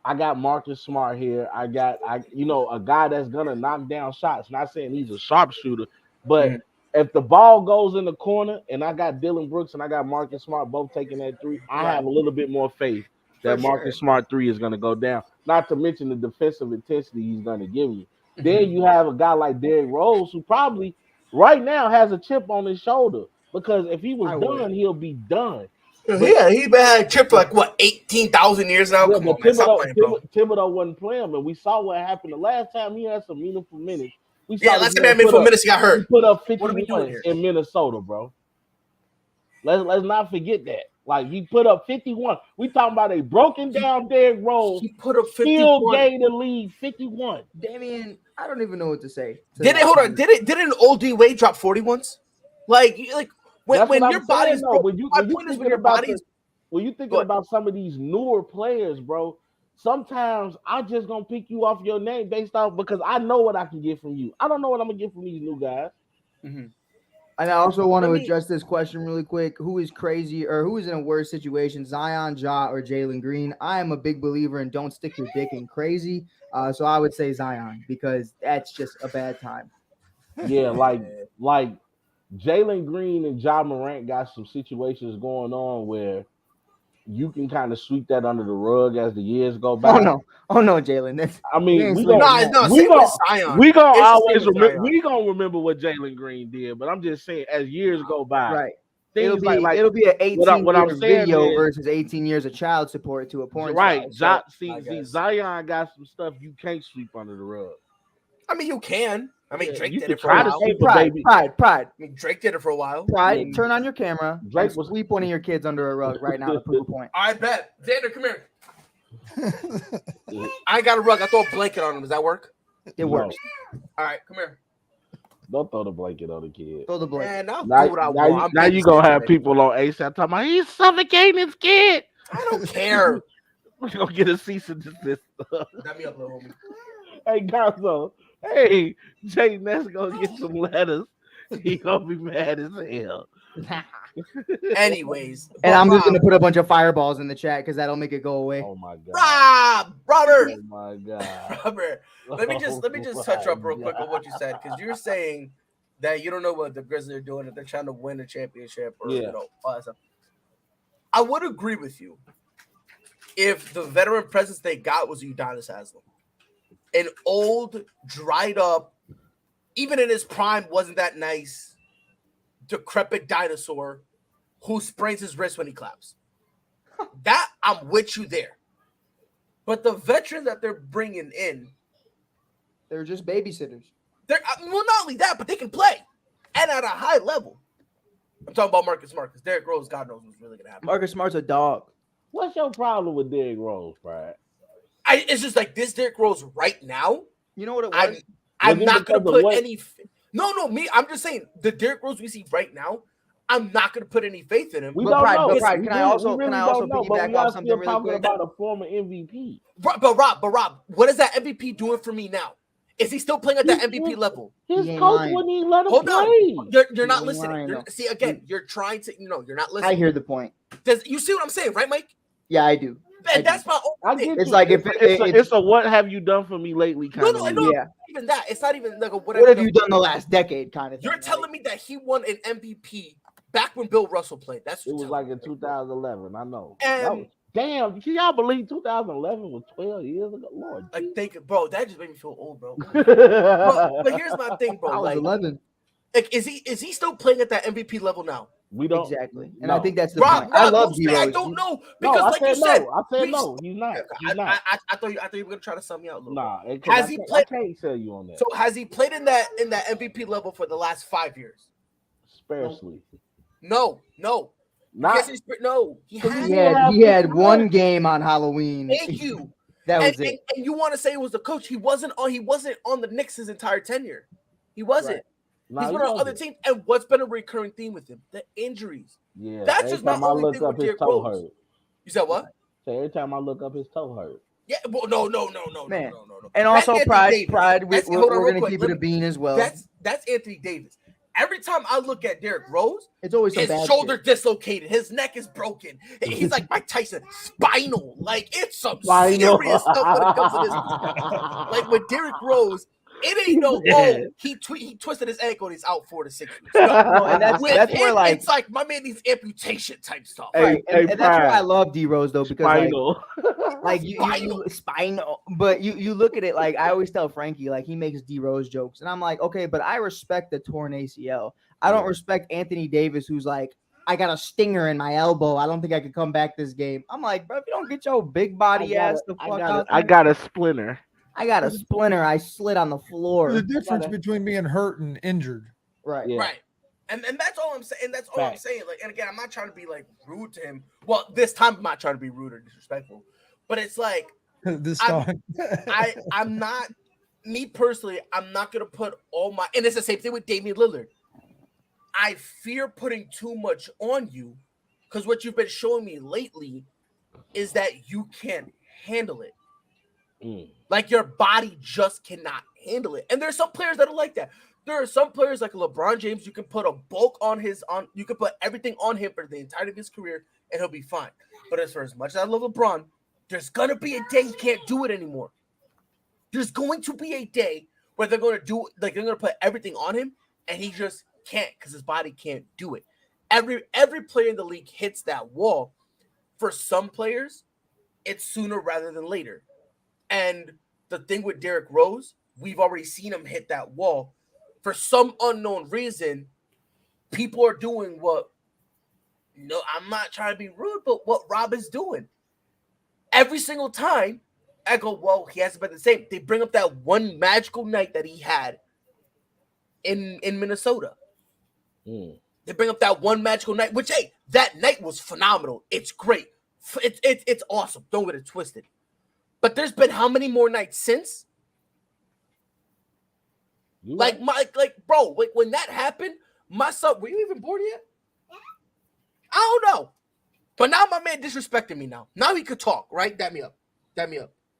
I got Marcus Smart here. I got a guy that's gonna knock down shots. Not saying he's a sharpshooter, but if the ball goes in the corner and I got Dylan Brooks and I got Marcus Smart both taking that 3, I have a little bit more faith that Marcus Smart 3 is gonna go down. Not to mention the defensive intensity he's gonna give you. Then you have a guy like Derrick Rose who probably right now has a chip on his shoulder. Because if he was done, he'll be done. Yeah, he's been had a chip for like what 18,000 years now. Yeah, Come on, man. Stop playing, bro. Thibodeau wasn't playing, and we saw what happened the last time he had some meaningful minutes. Last time he had meaningful minutes, he got hurt. He put up 51 in Minnesota, bro. Let's not forget that. Like he put up 51. We talking about a broken down Derrick Rose. He put up 51. Still gave the lead 51. Damian, I don't even know what to say. Did an old D Wade drop 40 once? Like when your body's broke, when you thinking about some of these newer players, bro, sometimes I just gonna pick you off your name based off because I know what I can get from you. I don't know what I'm gonna get from these new guys. And I also want to address this question really quick. Who is crazy or who is in a worse situation, Zion, Ja, or Jalen Green? I am a big believer in don't stick your dick in crazy. So I would say Zion because that's just a bad time. Yeah, like Jalen Green and Ja Morant got some situations going on where you can kind of sweep that under the rug as the years go by. Oh no, Jalen. We gonna remember what Jalen Green did, but I'm just saying as years go by, right? It'll be an 18-year video versus 18 years of child support to a porn. Right? Zion got some stuff you can't sweep under the rug. I mean, you can. I mean, Drake did it for a a while. Pride. I mean, Drake did it for a while. Pride, turn on your camera. Drake will sweep one of your kids under a rug right now to prove a point. I bet. Xander, come here. I got a rug. I throw a blanket on him. Does that work? It works. All right, come here. Don't throw the blanket on the kid. Throw the blanket. Man, I'll do what I want. Now you gonna have people on ASAP talking about he's suffocating his kid. I don't care. We're gonna get a cease and desist. Got me up, little homie. Hey, Gonzo. Hey, Jay Ness gonna get some letters. He gonna be mad as hell. Anyways, and I'm just gonna put a bunch of fireballs in the chat because that'll make it go away. Oh my god, Robert. Oh my god, Robert. Let me just touch up real quick on what you said because you're saying that you don't know what the Grizzlies are doing if they're trying to win a championship or all that stuff. I would agree with you if the veteran presence they got was Udonis Haslem. An old, dried up, even in his prime, wasn't that nice, decrepit dinosaur who sprains his wrist when he claps. That, I'm with you there. But the veterans that they're bringing in, they're just babysitters. They're not only that, but they can play and at a high level. I'm talking about Marcus Smart because Derrick Rose, God knows what's really going to happen. Marcus Smart's a dog. What's your problem with Derrick Rose, Brad? It's just like this Derrick Rose right now. You know what it was? I'm not going to put any. Me. I'm just saying the Derrick Rose we see right now. I'm not going to put any faith in him. Pride. Can I also piggyback off something really quick? About a former MVP. But Rob, what is that MVP doing for me now? Is he still playing at that MVP level? His coach wouldn't even let him play. You're not listening. See, again, you're trying to. You're not listening. I hear the point. You see what I'm saying, right, Mike? Yeah, I do. And that's my own thing. It's like it's a what have you done for me lately kind of. No, yeah. Even that. It's not even like a what have you done the last decade kind of thing. You're telling me that he won an MVP back when Bill Russell played. It was like in 2011. I know. And damn, can y'all believe 2011 was 12 years ago? Lord, bro, that just made me feel old, bro. But here's my thing, bro. I was 11. Like, is he still playing at that MVP level now? We don't exactly, and I think that's the point. I love D-Rose. I don't know because, like you said, I said no. He's not. I thought you were gonna try to sum me out a little. Nah, has he played? I can't tell you on that. So has he played in that MVP level for the last 5 years? Sparsely. No. Not No, he He had one game on Halloween. Thank you. That was it. And you want to say it was the coach? He wasn't on the Knicks his entire tenure. He wasn't. Right. No, He's he been on wasn't. other teams. And what's been a recurring theme with him? The injuries. Yeah, That's just my every time I only look thing up, with his Derrick toe Rose. hurt. You said what? So every time I look up, his toe hurt. Yeah, well, no. Man. No. And That's also Anthony pride. Davis. We're real going to quick. keep it a bean as well. That's Anthony Davis. Every time I look at Derrick Rose, It's always some his bad shoulder shit. dislocated, his neck is broken. He's like Mike Tyson, spinal. Like it's some Spinal. serious stuff when it comes to this. Like with Derrick Rose, it ain't no he twisted his ankle and he's out 4 to 6 weeks. No, and that's With where him, like it's like my man needs amputation type stuff. right. Hey, And that's why Pride. I love D Rose though, because Spinal. like you spinal, but you look at it like I always tell Frankie, like he makes D Rose jokes, and I'm like, okay, but I respect the torn ACL. I don't respect Anthony Davis, who's like, I got a stinger in my elbow. I don't think I could come back this game. I'm like, bro, if you don't get your big body ass the fuck out, I got a splinter. I got a splinter. I slid on the floor. There's a difference between being hurt and injured. Right. Yeah. Right. And that's all I'm saying. That's all I'm saying. Like, and again, I'm not trying to be like rude to him. Well, this time I'm not trying to be rude or disrespectful. But it's like This time. I'm not me personally, I'm not gonna put all my and it's the same thing with Damian Lillard. I fear putting too much on you because what you've been showing me lately is that you can't handle it. Like your body just cannot handle it. And there's some players that are like that. There are some players like LeBron James, you can put a bulk you can put everything on him for the entirety of his career and he'll be fine. But as much as I love LeBron, there's gonna be a day he can't do it anymore. There's going to be a day where they're gonna put everything on him and he just can't because his body can't do it. Every player in the league hits that wall. For some players, it's sooner rather than later. And the thing with Derrick Rose, we've already seen him hit that wall. For some unknown reason, people are doing I'm not trying to be rude, but what Rob is doing. Every single time, I go, well, he hasn't been the same. They bring up that one magical night that he had in Minnesota. They bring up that one magical night, which, hey, that night was phenomenal. It's great. It's awesome. Don't get it twisted. But there's been how many more nights since? Bro, when that happened, my son, were you even born yet? I don't know. But now my man disrespecting me now. Now he could talk, right? Dap me up.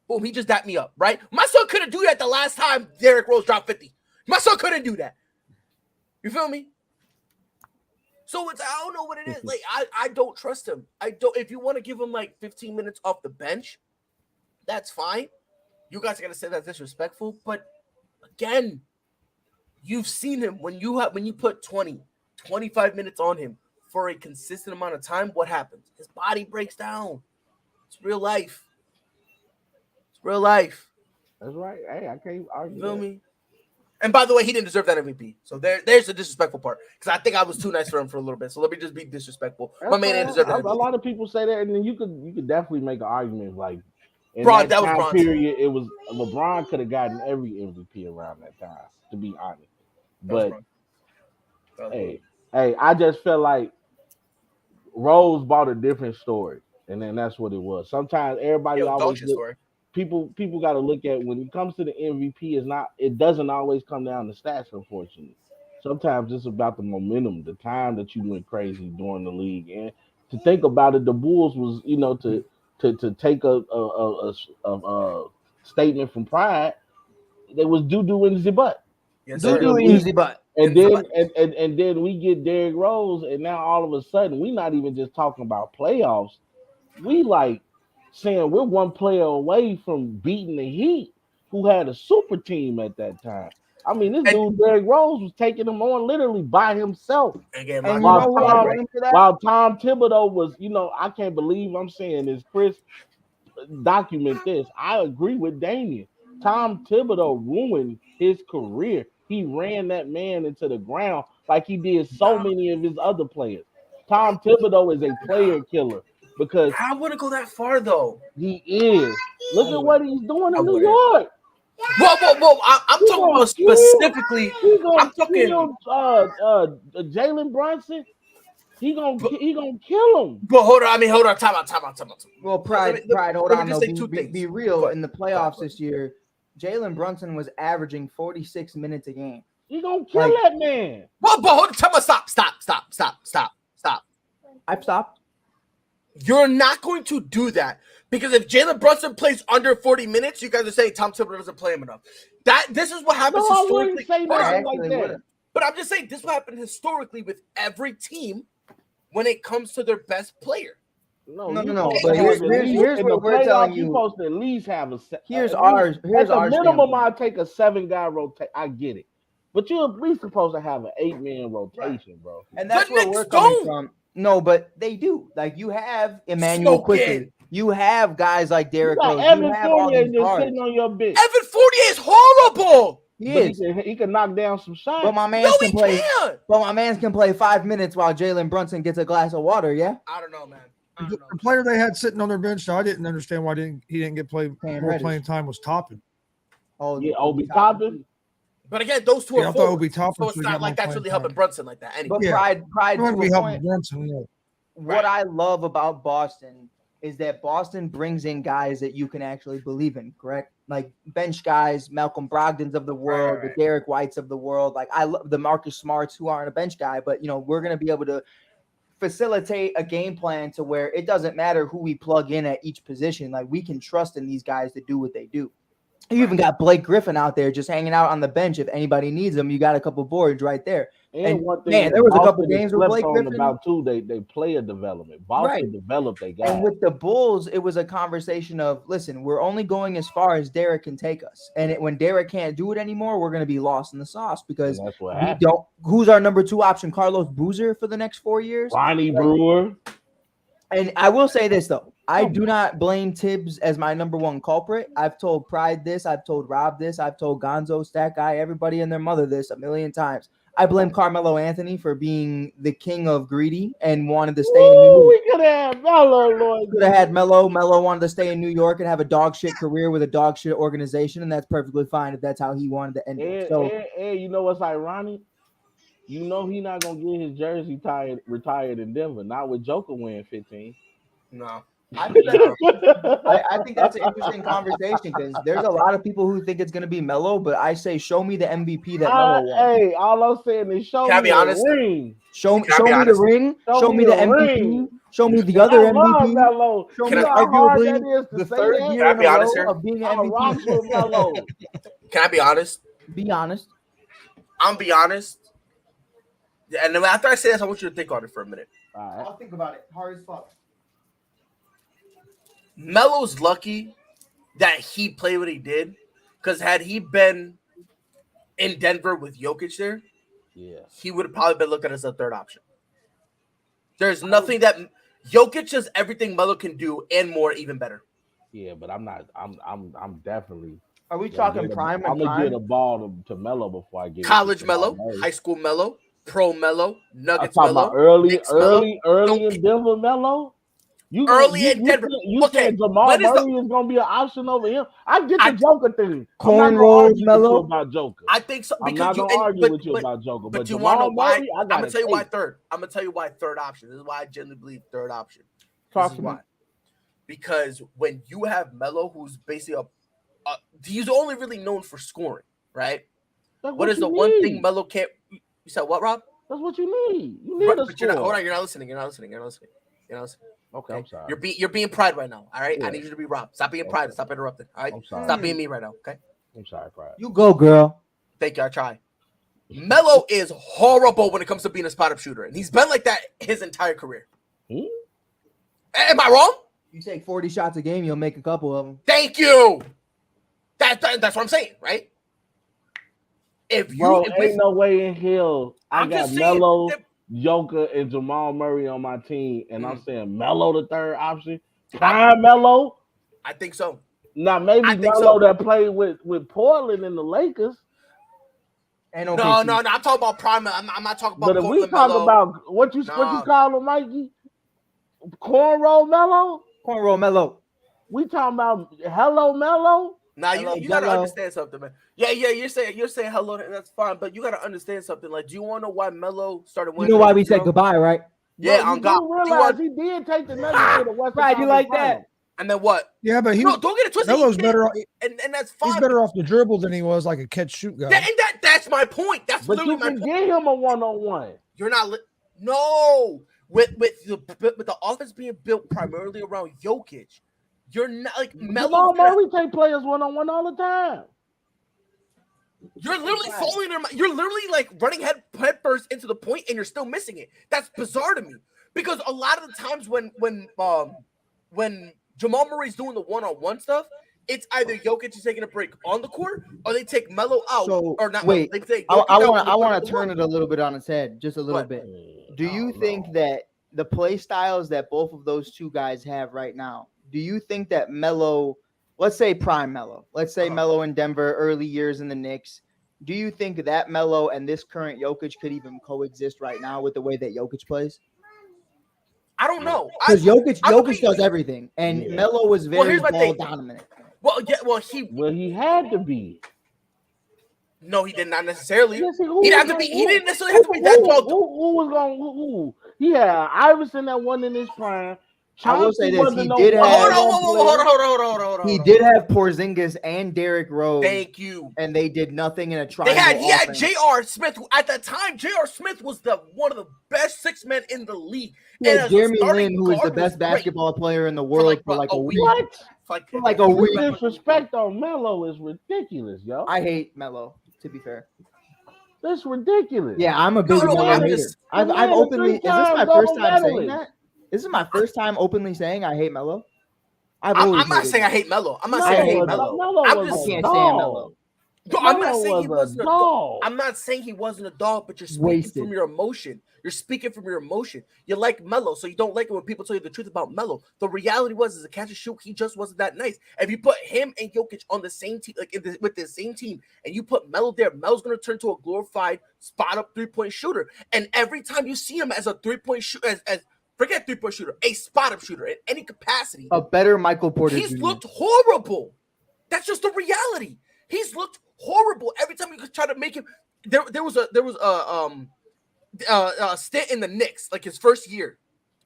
Boom, he just dapped me up, right? My son couldn't do that the last time Derrick Rose dropped 50. My son couldn't do that. You feel me? So I don't know what it is. Like, I don't trust him. I don't. If you want to give him like 15 minutes off the bench, that's fine. You guys are gonna say that's disrespectful, but again, you've seen him when you put 20, 25 minutes on him for a consistent amount of time. What happens? His body breaks down. It's real life. It's real life. That's right. Hey, I can't argue. You feel me? And by the way, he didn't deserve that MVP. So there's the disrespectful part. Because I think I was too nice for him for a little bit. So let me just be disrespectful. My man didn't deserve that MVP. A lot of people say that, and then you could definitely make an argument like in Bron, that was time Bron's period. It was LeBron could have gotten every MVP around that time, to be honest. But hey, I just felt like Rose bought a different story, and then that's what it was. Sometimes everybody always people got to look at when it comes to the MVP. It doesn't always come down to stats, unfortunately. Sometimes it's about the momentum, the time that you went crazy during the league, and to think about it, the Bulls was to take a statement from Pride. They was doo-doo in the butt. Yes, doo-doo in the butt. And then we get Derrick Rose, and now all of a sudden we're not even just talking about playoffs. We like saying we're one player away from beating the Heat, who had a super team at that time. I mean, this dude Derrick Rose was taking them on literally by himself. Again, while Tom Thibodeau was, I can't believe I'm saying this. Chris, document this. I agree with Damian. Tom Thibodeau ruined his career. He ran that man into the ground like he did so many of his other players. Tom Thibodeau is a player killer because I wouldn't go that far though. He is. Look at what he's doing in New York. Whoa! I'm talking about specifically. I'm talking Jalen Brunson. He gonna kill him. But hold on. Time out. Well, Pride, hold let on. me just say two things. Be real. Go ahead. In the playoffs this year, Jalen Brunson was averaging 46 minutes a game. He gonna kill that man. Well, but hold on. Time out. Stop. I've stopped. You're not going to do that because if Jalen Brunson plays under 40 minutes, you guys are saying Tom Thibodeau doesn't play him enough. This is what happens No, I historically. wouldn't say nothing like that. But I'm just saying this will happen historically with every team when it comes to their best player. No. But here's what we're telling you. You're supposed to at least have a. Here's our minimum. I take a 7-guy rotation. I get it, but you're at least supposed to have an 8-man rotation, bro. And that's where we're coming from. No, but they do. Like you have Emmanuel Quickly. You have guys like Derrick Rose. Evan Fournier just sitting on your bench. Evan Fournier is horrible. He can knock down some shots. But my man can play. But my man can play 5 minutes while Jalen Brunson gets a glass of water. Yeah. I don't know, man. The player they had sitting on their bench, I didn't understand why he didn't get more playing time was Toppin. Oh yeah, Obi Toppin. But again, those two are Obi Toppin. So it's not like that's really helping Brunson like that. Anyway. But Pride. Brunson. What I love about Boston is that Boston brings in guys that you can actually believe in, correct? Like bench guys, Malcolm Brogdons of the world, the Derek Whites of the world. Like I love the Marcus Smarts who aren't a bench guy, but we're going to be able to facilitate a game plan to where it doesn't matter who we plug in at each position. Like we can trust in these guys to do what they do. You even got Blake Griffin out there just hanging out on the bench. If anybody needs him, you got a couple boards right there. And one thing, there was a couple games where Blake Griffin about too. They player development. Boston developed they guys. And with the Bulls, it was a conversation of, listen, we're only going as far as Derek can take us. And when Derek can't do it anymore, we're going to be lost in the sauce because that's what we don't. Who's our number 2 option? Carlos Boozer for the next 4 years. Ronnie Brewer. And I will say this though. I do not blame Tibbs as my number 1 culprit. I've told Pride this. I've told Rob this. I've told Gonzo, Stat Guy, everybody and their mother this a million times. I blame Carmelo Anthony for being the king of greedy and wanted to stay in New York. We could have had Melo, Lord. Could have had Melo. Melo wanted to stay in New York and have a dog shit career with a dog shit organization, and that's perfectly fine if that's how he wanted to end it. And you know what's ironic? He's not gonna get his jersey retired in Denver. Not with Joker winning 15. No. I think that's an interesting conversation because there's a lot of people who think it's going to be Melo, but I say show me the MVP that Melo won. Hey, all I'm saying is show me the ring. Show me the ring. Show me the MVP. Show me the other MVP. Melo. Show me arguably the third year in a row of being an MVP. Can I be honest? Be honest. I'm be honest. And then after I say this, I want you to think on it for a minute. All right. I'll think about it. Hard as fuck. Melo's lucky that he played what he did, because had he been in Denver with Jokic there, he would have probably been looked at as a third option. There's nothing that Jokic does everything Melo can do and more, even better. Yeah, but I'm not. I'm definitely. Are we talking prime? I'm gonna get a ball to Melo before I get college Melo, high school Melo, pro Melo, Nuggets Melo, early in Denver Melo. Early in Denver. You said Jamal Murray is going to be an option over him. I get the Joker thing. Cornrows, Melo. About Joker. I think so. I'm not going to argue with you about Joker. But you want to know why? I'm going to tell you why third. I'm going to tell you why third option. This is why I genuinely believe third option. Talk to me. Because when you have Melo, who's basically he's only really known for scoring, right? What is the one thing Melo can't? You said what, Rob? That's what you need. You need a score. Hold on, you're not listening. Okay, I'm sorry. You're being Pride right now. All right, yeah. I need you to be Rob. Stop being Pride. Stop interrupting. All right, stop being me right now. Okay. I'm sorry, Pride. You go, girl. Thank you. I try. Melo is horrible when it comes to being a spot up shooter, and he's been like that his entire career. Am I wrong? You take 40 shots a game, you'll make a couple of them. Thank you. That's what I'm saying, right? Ain't no way in hell I got Melo, Joker, and Jamal Murray on my team, and I'm saying Melo the third option. Prime Melo. I think so. Now maybe Melo that played with Portland and the Lakers. No. I'm talking about prime. I'm not talking about. But if we talk about what you call him, Mikey, Cornrow Melo. We talking about Hello Melo. Now you gotta understand something, man. Yeah, you're saying hello, that's fine, but you gotta understand something. Like, do you want to know why Melo started winning? You know why we said goodbye, right? Yeah, Bro, on you God. do realize he did take the Nuggets to the Western Right, you Conference like that? Finals. And then what? Yeah, but No, don't get it twisted. Melo's He did, better. and that's fine. He's better off the dribble than he was like a catch shoot guy. That's my point. That's But literally you my can point. get him a one-on-one. You're not no with the offense being built primarily around Jokic. You're not like Jamal Murray take players one-on-one all the time. You're literally falling in. You're literally like running head first into the point, and you're still missing it. That's bizarre to me because a lot of the times when Jamal Murray's doing the one-on-one stuff, it's either Jokic is taking a break on the court, or they take Melo out, or not. Wait, Melo, they take I Jokic out want to turn it a little bit on its head, just a little bit. Do you think that the play styles that both of those two guys have right now, do you think that Melo, let's say prime Melo, let's say Melo in Denver, early years in the Knicks, do you think that Melo and this current Jokic could even coexist right now with the way that Jokic plays? I don't know. Because Jokic does everything, and Melo was very ball dominant. He had to be. No, he did not necessarily. Yes, he didn't necessarily have to be that ball. Who was going? Who? He had Iverson that won in his prime. I will say this: he did have Porzingis and Derrick Rose. Thank you. And they did nothing in a triangle. He had J.R. Smith, who at that time J.R. Smith was one of the best 6 men in the league. And Jeremy Lin, who is the best basketball player in the world for like a week. What? For like a week. Disrespect on Melo is ridiculous, yo. I hate Melo, to be fair. That's ridiculous. Yeah, I'm a big Melo hater. I've openly. Is this my first time saying that? This is my first time openly saying I hate Melo. I'm not saying I hate Melo. I'm not saying I hate Melo. I can't stand Melo. I'm not saying he wasn't a dog. I'm not saying he wasn't a dog, but you're speaking from your emotion. You're speaking from your emotion. You like Melo, so you don't like it when people tell you the truth about Melo. The reality was, as a catch and shoot, he just wasn't that nice. If you put him and Jokic on the same team, with the same team, and you put Melo there, Melo's going to turn to a glorified spot-up three-point shooter. And every time you see him as a three-point shooter, forget three-point shooter, a spot-up shooter in any capacity. A better Michael Porter He's Jr. looked horrible. That's just the reality. He's looked horrible every time you try to make him. There was a stint in the Knicks, like his first year.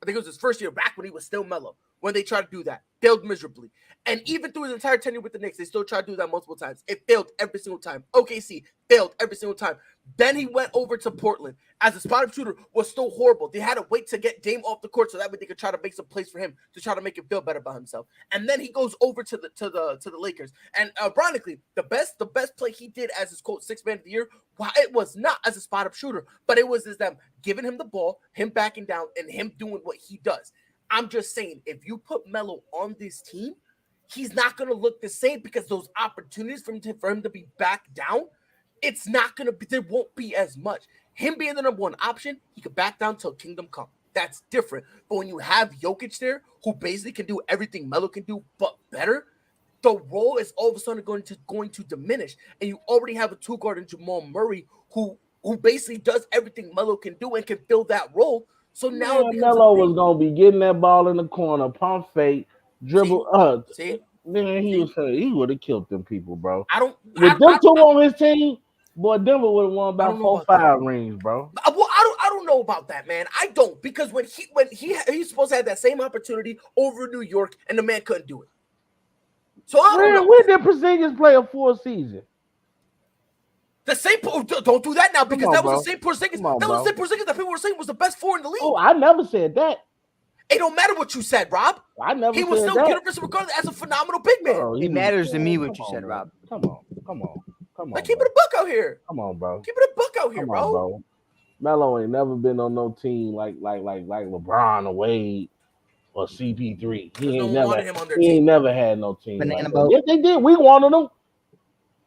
I think it was his first year back when he was still Melo. When they tried to do that, failed miserably. And even through his entire tenure with the Knicks, they still tried to do that multiple times. It failed every single time. OKC failed every single time. Then he went over to Portland as a spot-up shooter, was still horrible. They had to wait to get Dame off the court so that way they could try to make some plays for him to try to make him feel better about himself. And then he goes over to the Lakers. And ironically, the best play he did as his quote 6th man of the year, it was not as a spot-up shooter, but it was as them giving him the ball, him backing down, and him doing what he does. I'm just saying, if you put Melo on this team, he's not going to look the same because those opportunities for him to be back down, it's not going to be, there won't be as much. Him being the number one option, he could back down till kingdom come. That's different. But when you have Jokic there, who basically can do everything Melo can do, but better, the role is all of a sudden going to diminish. And you already have a two-guard in Jamal Murray who basically does everything Melo can do and can fill that role. So now Melo was gonna be getting that ball in the corner, pump fake, dribble. Man, he would have killed them people, bro. With them two on his team, boy, Denver would have won about 4-5 rings, bro. Well, I don't know about that, man. I don't, because when he's supposed to have that same opportunity over New York, and the man couldn't do it. So I don't know. When did Porzingis play a full season? The same, don't do that now, because that was the same Porzingis. That was the same Porzingis that people were saying was the best 4 in the league. Oh, I never said that. It don't matter what you said, Rob. I never. He was said still that. universal regardless as a phenomenal big man. Oh, it matters to me what you said, Rob. Come on. Like, keep it a buck out here. Come on, bro. Keep it a buck out here, bro. Melo ain't never been on no team like LeBron or Wade or CP3. He ain't never had no team. Banana like boat. Yes, they did. We wanted them.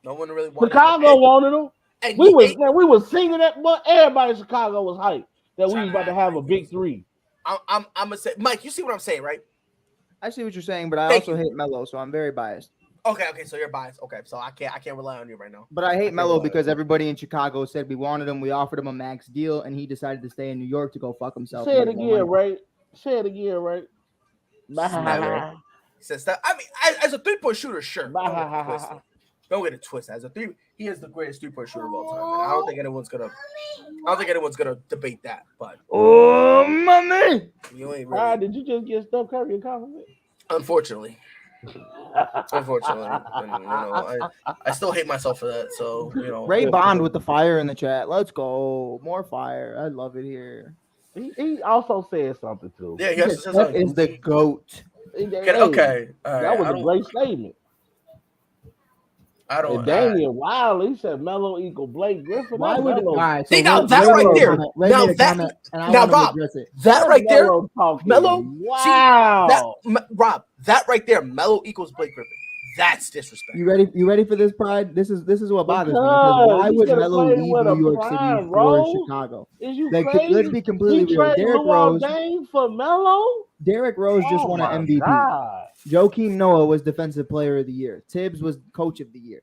No one really wanted Chicago wanted them. And we was singing that, but everybody in Chicago was hyped that we was about to have a big 3. I'm gonna say, Mike, you see what I'm saying, right? I see what you're saying, but I also hate Melo, so I'm very biased. Okay, so you're biased. Okay, so I can't rely on you right now. But I hate Melo because everybody in Chicago said we wanted him, we offered him a max deal, and he decided to stay in New York to go fuck himself. Say it again, right? Says that. I mean, as a 3-point shooter, sure. Don't get it twisted. As a three, he is the greatest 3-point shooter of all time. And I don't think anyone's gonna debate that. But Oh, mommy! you ain't Why really. did you just get Steph Curry a compliment? Unfortunately. And, I still hate myself for that. So Ray Bond with the fire in the chat. Let's go. More fire. I love it here. He also said something too. Yeah, he has to say Steph something. is the GOAT. Okay, all right. That was a great statement. I don't. And Damian Wild, he said Melo equal Blake Griffin. Why would it? All right, See, now that right there. Now Rob, that right there. Melo. Wow. Rob, that right there. Melo equals Blake Griffin. That's disrespect. You ready for this, Pride? This is what bothers me. Why would Melo leave New York City for Chicago? Is you crazy? Let's be completely real. Derrick Rose for Melo. Derrick Rose just won an MVP. God. Joakim Noah was Defensive Player of the Year. Tibbs was Coach of the Year.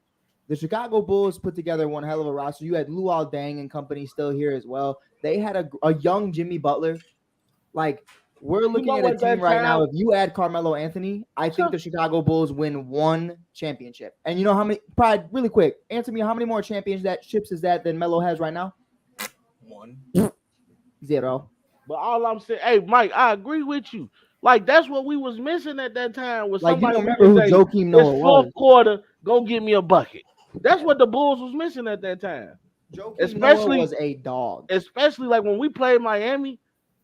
The Chicago Bulls put together one hell of a roster. You had Luol Deng and company still here as well. They had a young Jimmy Butler. Like, we're looking at a team right now. If you add Carmelo Anthony, I think the Chicago Bulls win one championship. And you know how many? Pride, really quick, answer me. How many more championships is that than Melo has right now? 1. 0. But all I'm saying, hey, Mike, I agree with you. Like, that's what we was missing at that time. Was like, somebody you don't remember who Joakim Noah was. Fourth quarter, go get me a bucket. That's what the Bulls was missing at that time. Joakim Noah was a dog. Especially like when we played Miami,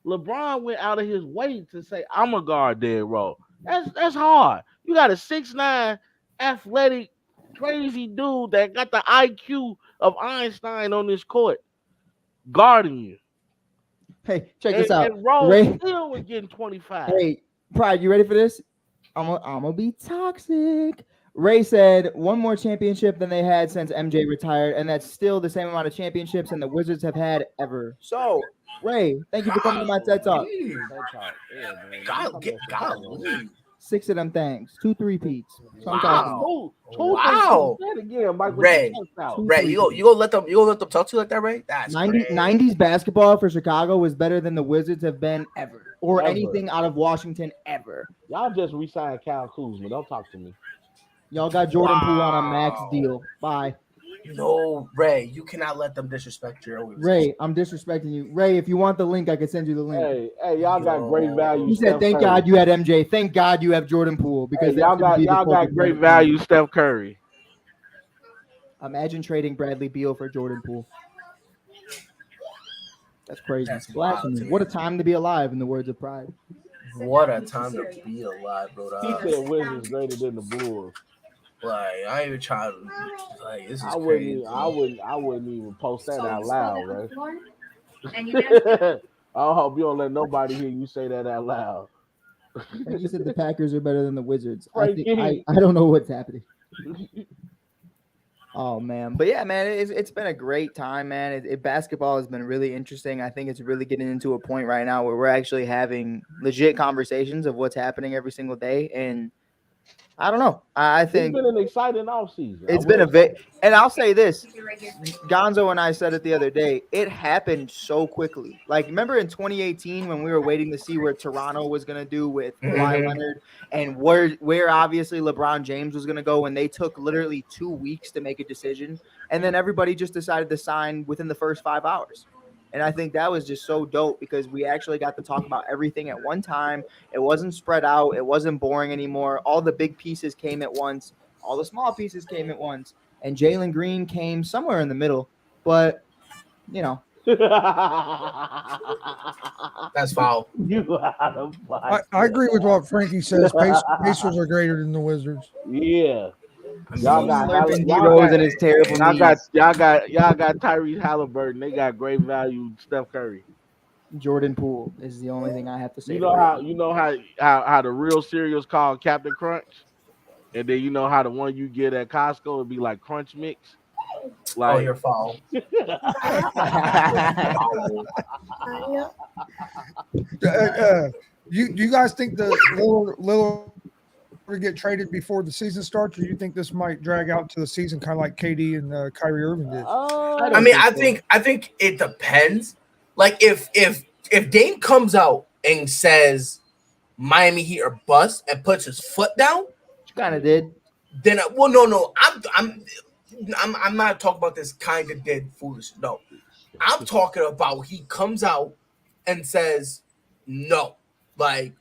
LeBron went out of his way to say, I'm a guard there, bro. That's hard. You got a 6'9", athletic, crazy dude that got the IQ of Einstein on this court guarding you. Hey, check this out. And Rose still was getting 25. Hey, Pride, you ready for this? I'm gonna be toxic. Ray said one more championship than they had since MJ retired, and that's still the same amount of championships than the Wizards have had ever. So, Ray, thank you for coming to my TED Talk. God, 6 of them things, 2 3-peats. Wow. Ray, you gonna let them talk to you like that, Ray? That's 90s basketball for Chicago was better than the Wizards have been ever, or anything out of Washington ever. Y'all just re-signed Kyle Kuzma. Don't talk to me. Y'all got Jordan Poole on a max deal. Bye. No, Ray, you cannot let them disrespect your own. Ray, I'm disrespecting you. Ray, if you want the link, I can send you the link. Hey, y'all got great value. You said, thank God you had MJ. Thank God you have Jordan Poole. Because y'all got great value, Steph Curry. Imagine trading Bradley Beal for Jordan Poole. That's crazy. That's blasphemy. What a time to be alive, in the words of Pride. What a time to be alive, bro. He said Wizards greater than the Bulls. Like, I ain't even trying to, like, this is crazy. I wouldn't even post that out loud, right? I hope you don't let nobody hear you say that out loud. You said the Packers are better than the Wizards. I don't know what's happening. Oh, man. But, yeah, man, it's been a great time, man. Basketball has been really interesting. I think it's really getting into a point right now where we're actually having legit conversations of what's happening every single day. And I don't know. I think it's been an exciting offseason. It's been and I'll say this. Gonzo and I said it the other day. It happened so quickly. Like, remember in 2018 when we were waiting to see where Toronto was going to do with Kawhi Leonard and where obviously LeBron James was going to go, and they took literally 2 weeks to make a decision, and then everybody just decided to sign within the first 5 hours. And I think that was just so dope because we actually got to talk about everything at one time. It wasn't spread out. It wasn't boring anymore. All the big pieces came at once. All the small pieces came at once. And Jalen Green came somewhere in the middle. But, you know. That's foul. I agree with what Frankie says. Pacers are greater than the Wizards. Yeah. Y'all got Tyrese Halliburton. They got great value. Steph Curry. Jordan Poole is the only thing I have to say. You know how the real cereal's called Captain Crunch, and then you know how the one you get at Costco would be like Crunch Mix. Like your foul. You guys think the Lillard get traded before the season starts, or you think this might drag out to the season, kind of like KD and Kyrie Irving did? I think it depends. Like if Dame comes out and says Miami Heat are bust and puts his foot down, which kind of did. then no. I'm not talking about this kind of dead foolish. No, I'm talking about he comes out and says no, like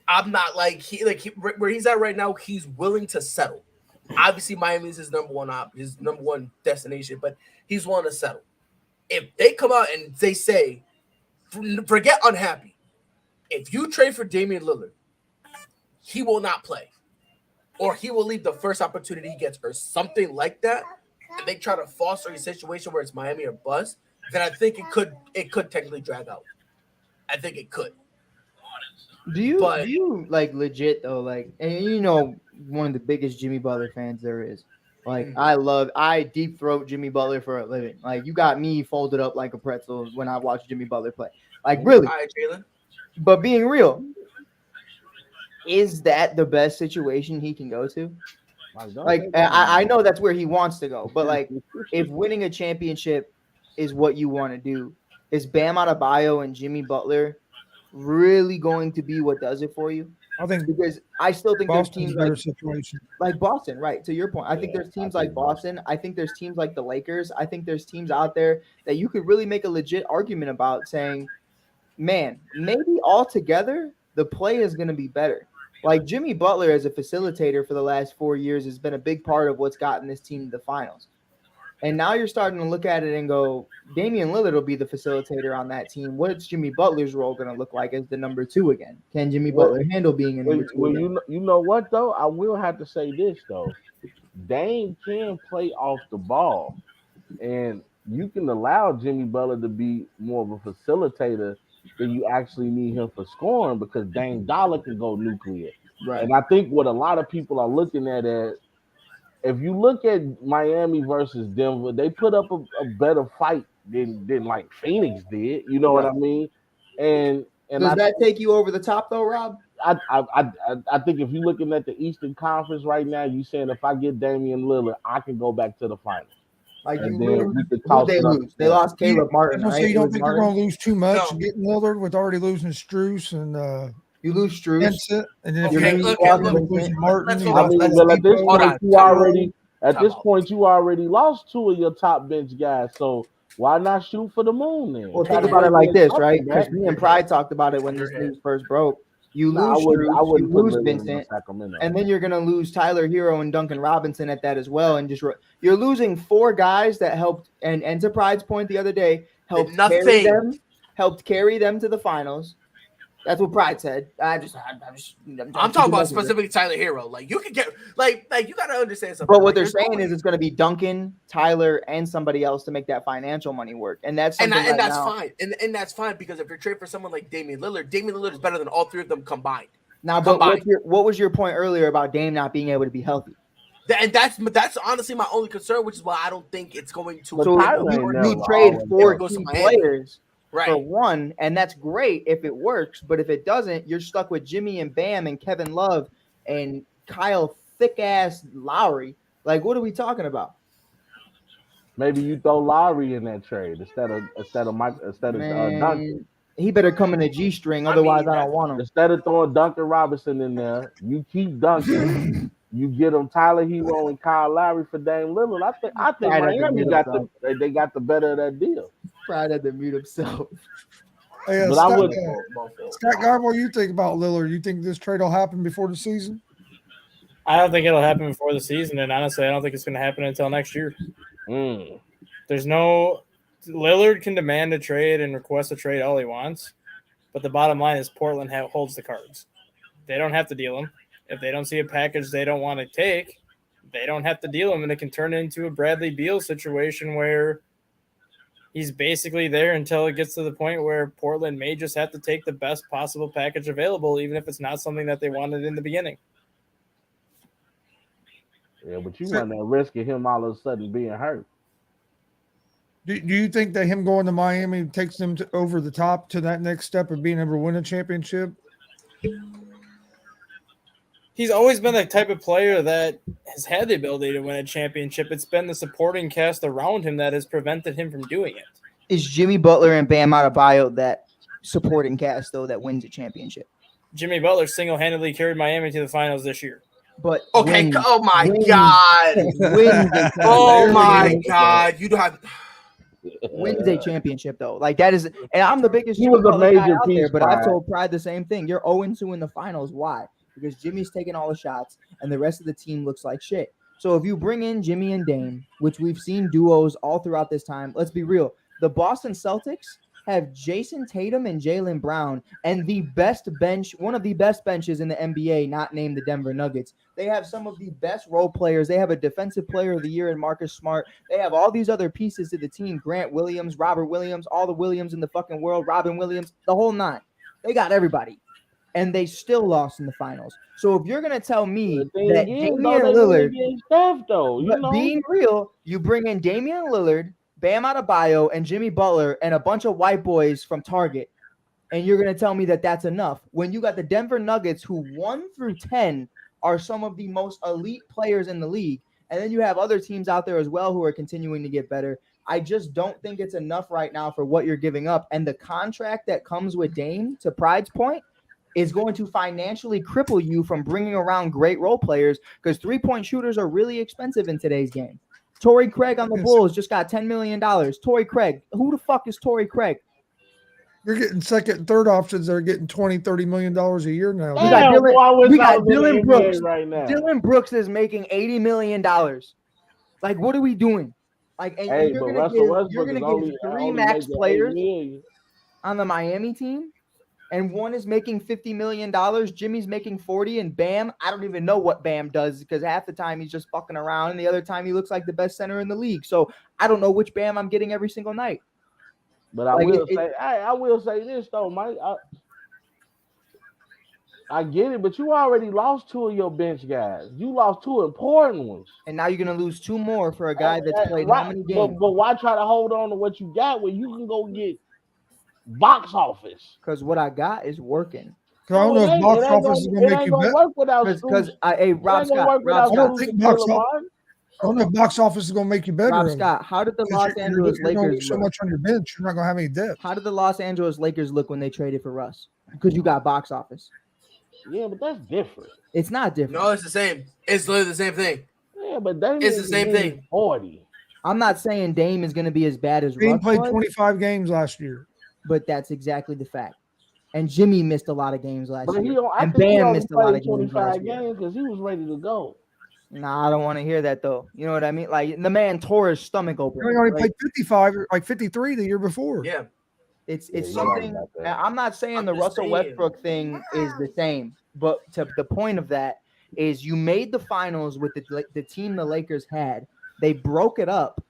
I'm not where he's at right now. He's willing to settle. Obviously, Miami is his number one destination, but he's willing to settle. If they come out and they say, forget unhappy, if you trade for Damian Lillard, he will not play, or he will leave the first opportunity he gets, or something like that, and they try to foster a situation where it's Miami or bust, then I think it could technically drag out. I think it could. Do you like legit though? Like, and one of the biggest Jimmy Butler fans there is. Like, I deep throat Jimmy Butler for a living. Like, you got me folded up like a pretzel when I watch Jimmy Butler play. Like, really. All right, Jalen. But being real, is that the best situation he can go to? Like, I know that's where he wants to go, but like, if winning a championship is what you want to do, is Bam Adebayo and Jimmy Butler really going to be what does it for you? I think because I still think there's teams better situation like Boston, right? To your point, I think there's teams like Boston. I think there's teams like the Lakers. I think there's teams out there that you could really make a legit argument about saying, man, maybe altogether the play is going to be better. Like Jimmy Butler as a facilitator for the last 4 years has been a big part of what's gotten this team to the finals. And now you're starting to look at it and go, Damian Lillard will be the facilitator on that team. What's Jimmy Butler's role going to look like as the number 2 again? Can Jimmy Butler handle being a number 2? Well, you know what, though? I will have to say this, though. Dame can play off the ball. And you can allow Jimmy Butler to be more of a facilitator than you actually need him for scoring because Dame Dollar can go nuclear. Right. And I think what a lot of people are looking at if you look at Miami versus Denver, they put up a better fight than like Phoenix did. You know what I mean? And does that take you over the top though, Rob? I think if you're looking at the Eastern Conference right now, you saying if I get Damian Lillard, I can go back to the finals. Like and you then lose, who they lose? They lost Caleb Martin. So right? you don't think you're going to lose too much No. getting Lillard with already losing Strus and you lose Strus. and then Okay, if look, you look, lose Martin, let's you hold on. lost well, at this Hold point, on. you already lost 2 of your top bench guys. So why not shoot for the moon then? Well, think about it like this, right? Because me and Pride talked about it when this news first broke. You lose Strus, you lose Vincent, and then you're going to lose Tyler Hero and Duncan Robinson at that as well. And you're losing 4 guys that helped, and to Pride's point the other day, helped carry them to the finals. That's what Pride said. I'm talking about specifically Tyler Hero. Like you could get like you gotta understand something. But what like, they're saying is it's going to be Duncan, Tyler, and somebody else to make that financial money work, and that's fine. And that's fine because if you're trading for someone like Damian Lillard is better than all 3 of them combined. Now, but what was your point earlier about Dame not being able to be healthy? And that's honestly my only concern, which is why I don't think it's going to. So you trade 4 key players. Right. For one, and that's great if it works, but if it doesn't, you're stuck with Jimmy and Bam and Kevin Love and Kyle thick-ass Lowry. Like, what are we talking about? Maybe you throw Lowry in that trade instead of Duncan. He better come in a G-string, otherwise I don't want him. Instead of throwing Duncan Robinson in there, you keep Duncan. You get them Tyler Hero and Kyle Lowry for Dame Lillard. I think Miami got the better of that deal. Pride had to mute himself. Hey, but Scott, Scott Garb, what do you think about Lillard? You think this trade will happen before the season? I don't think it'll happen before the season, and honestly, I don't think it's going to happen until next year. There's no – Lillard can demand a trade and request a trade all he wants, but the bottom line is Portland holds the cards. They don't have to deal them. If they don't see a package they don't want to take, they don't have to deal them, and it can turn into a Bradley Beal situation where he's basically there until it gets to the point where Portland may just have to take the best possible package available, even if it's not something that they wanted in the beginning. Yeah, but you run that risk of him all of a sudden being hurt. Do you think that him going to Miami takes them over the top to that next step of being able to win a championship? He's always been the type of player that has had the ability to win a championship. It's been the supporting cast around him that has prevented him from doing it. Is Jimmy Butler and Bam Adebayo that supporting cast, though, that wins a championship? Jimmy Butler single-handedly carried Miami to the finals this year. But okay, wins, oh my wins, God. wins a Oh my championship. God. You don't have Wins a championship though. Like that is, and I'm the biggest He was a Butler guy major out there, piece, but I've Pride. told Pride the same thing. You're 0-2 in the finals. Why? Because Jimmy's taking all the shots and the rest of the team looks like shit. So if you bring in Jimmy and Dame, which we've seen duos all throughout this time, let's be real. The Boston Celtics have Jason Tatum and Jaylen Brown and the best bench, one of the best benches in the NBA, not named the Denver Nuggets. They have some of the best role players. They have a defensive player of the year in Marcus Smart. They have all these other pieces to the team. Grant Williams, Robert Williams, all the Williams in the fucking world, Robin Williams, the whole nine. They got everybody. And they still lost in the finals. So if you're going to tell me that Damian Lillard, being real, you bring in Damian Lillard, Bam Adebayo, and Jimmy Butler, and a bunch of white boys from Target, and you're going to tell me that that's enough when you got the Denver Nuggets, who 1 through 10 are some of the most elite players in the league, and then you have other teams out there as well who are continuing to get better. I just don't think it's enough right now for what you're giving up, and the contract that comes with Dame, to Pride's point, is going to financially cripple you from bringing around great role players, because three-point shooters are really expensive in today's game. Torrey Craig on the Bulls just got $10 million. Torrey Craig. Who the fuck is Torrey Craig? You're getting second and third options that are getting $20-30 million a year now. We got Dylan Brooks right now. Dylan Brooks is making $80 million. Like, what are we doing? Like, and you're gonna give 3 max players on the Miami team, and one is making $50 million. Jimmy's making 40, and Bam, I don't even know what Bam does, because half the time he's just fucking around, and the other time he looks like the best center in the league. So I don't know which Bam I'm getting every single night. But I will say this though, Mike. I get it, but you already lost 2 of your bench guys. You lost 2 important ones, and now you're gonna lose 2 more for a guy that's played how many games? But why try to hold on to what you got when you can go get box office? Because what I got is working. I don't know if box office is going to make you better. Because Rob Scott, I don't think box office. I don't know if box office is going to make you better. Rob Scott, how did the Los Angeles Lakers so much on your bench? You're not going to have any depth. How did the Los Angeles Lakers look when they traded for Russ? Because you got box office. Yeah, but that's different. It's not different. No, it's the same. It's literally the same thing. Yeah, but it's the same thing. 40. I'm not saying Dame is going to be as bad as Dame Russ played was, 25 games last year. But that's exactly the fact. And Jimmy missed a lot of games last year. And Bam missed a lot of games last year because he was ready to go. Nah, I don't want to hear that though. You know what I mean? Like the man tore his stomach open. He only played 55 or like 53 the year before. Yeah. It's something. I'm not saying the Russell Westbrook thing is the same, but to the point of that is you made the finals with the team the Lakers had. They broke it up,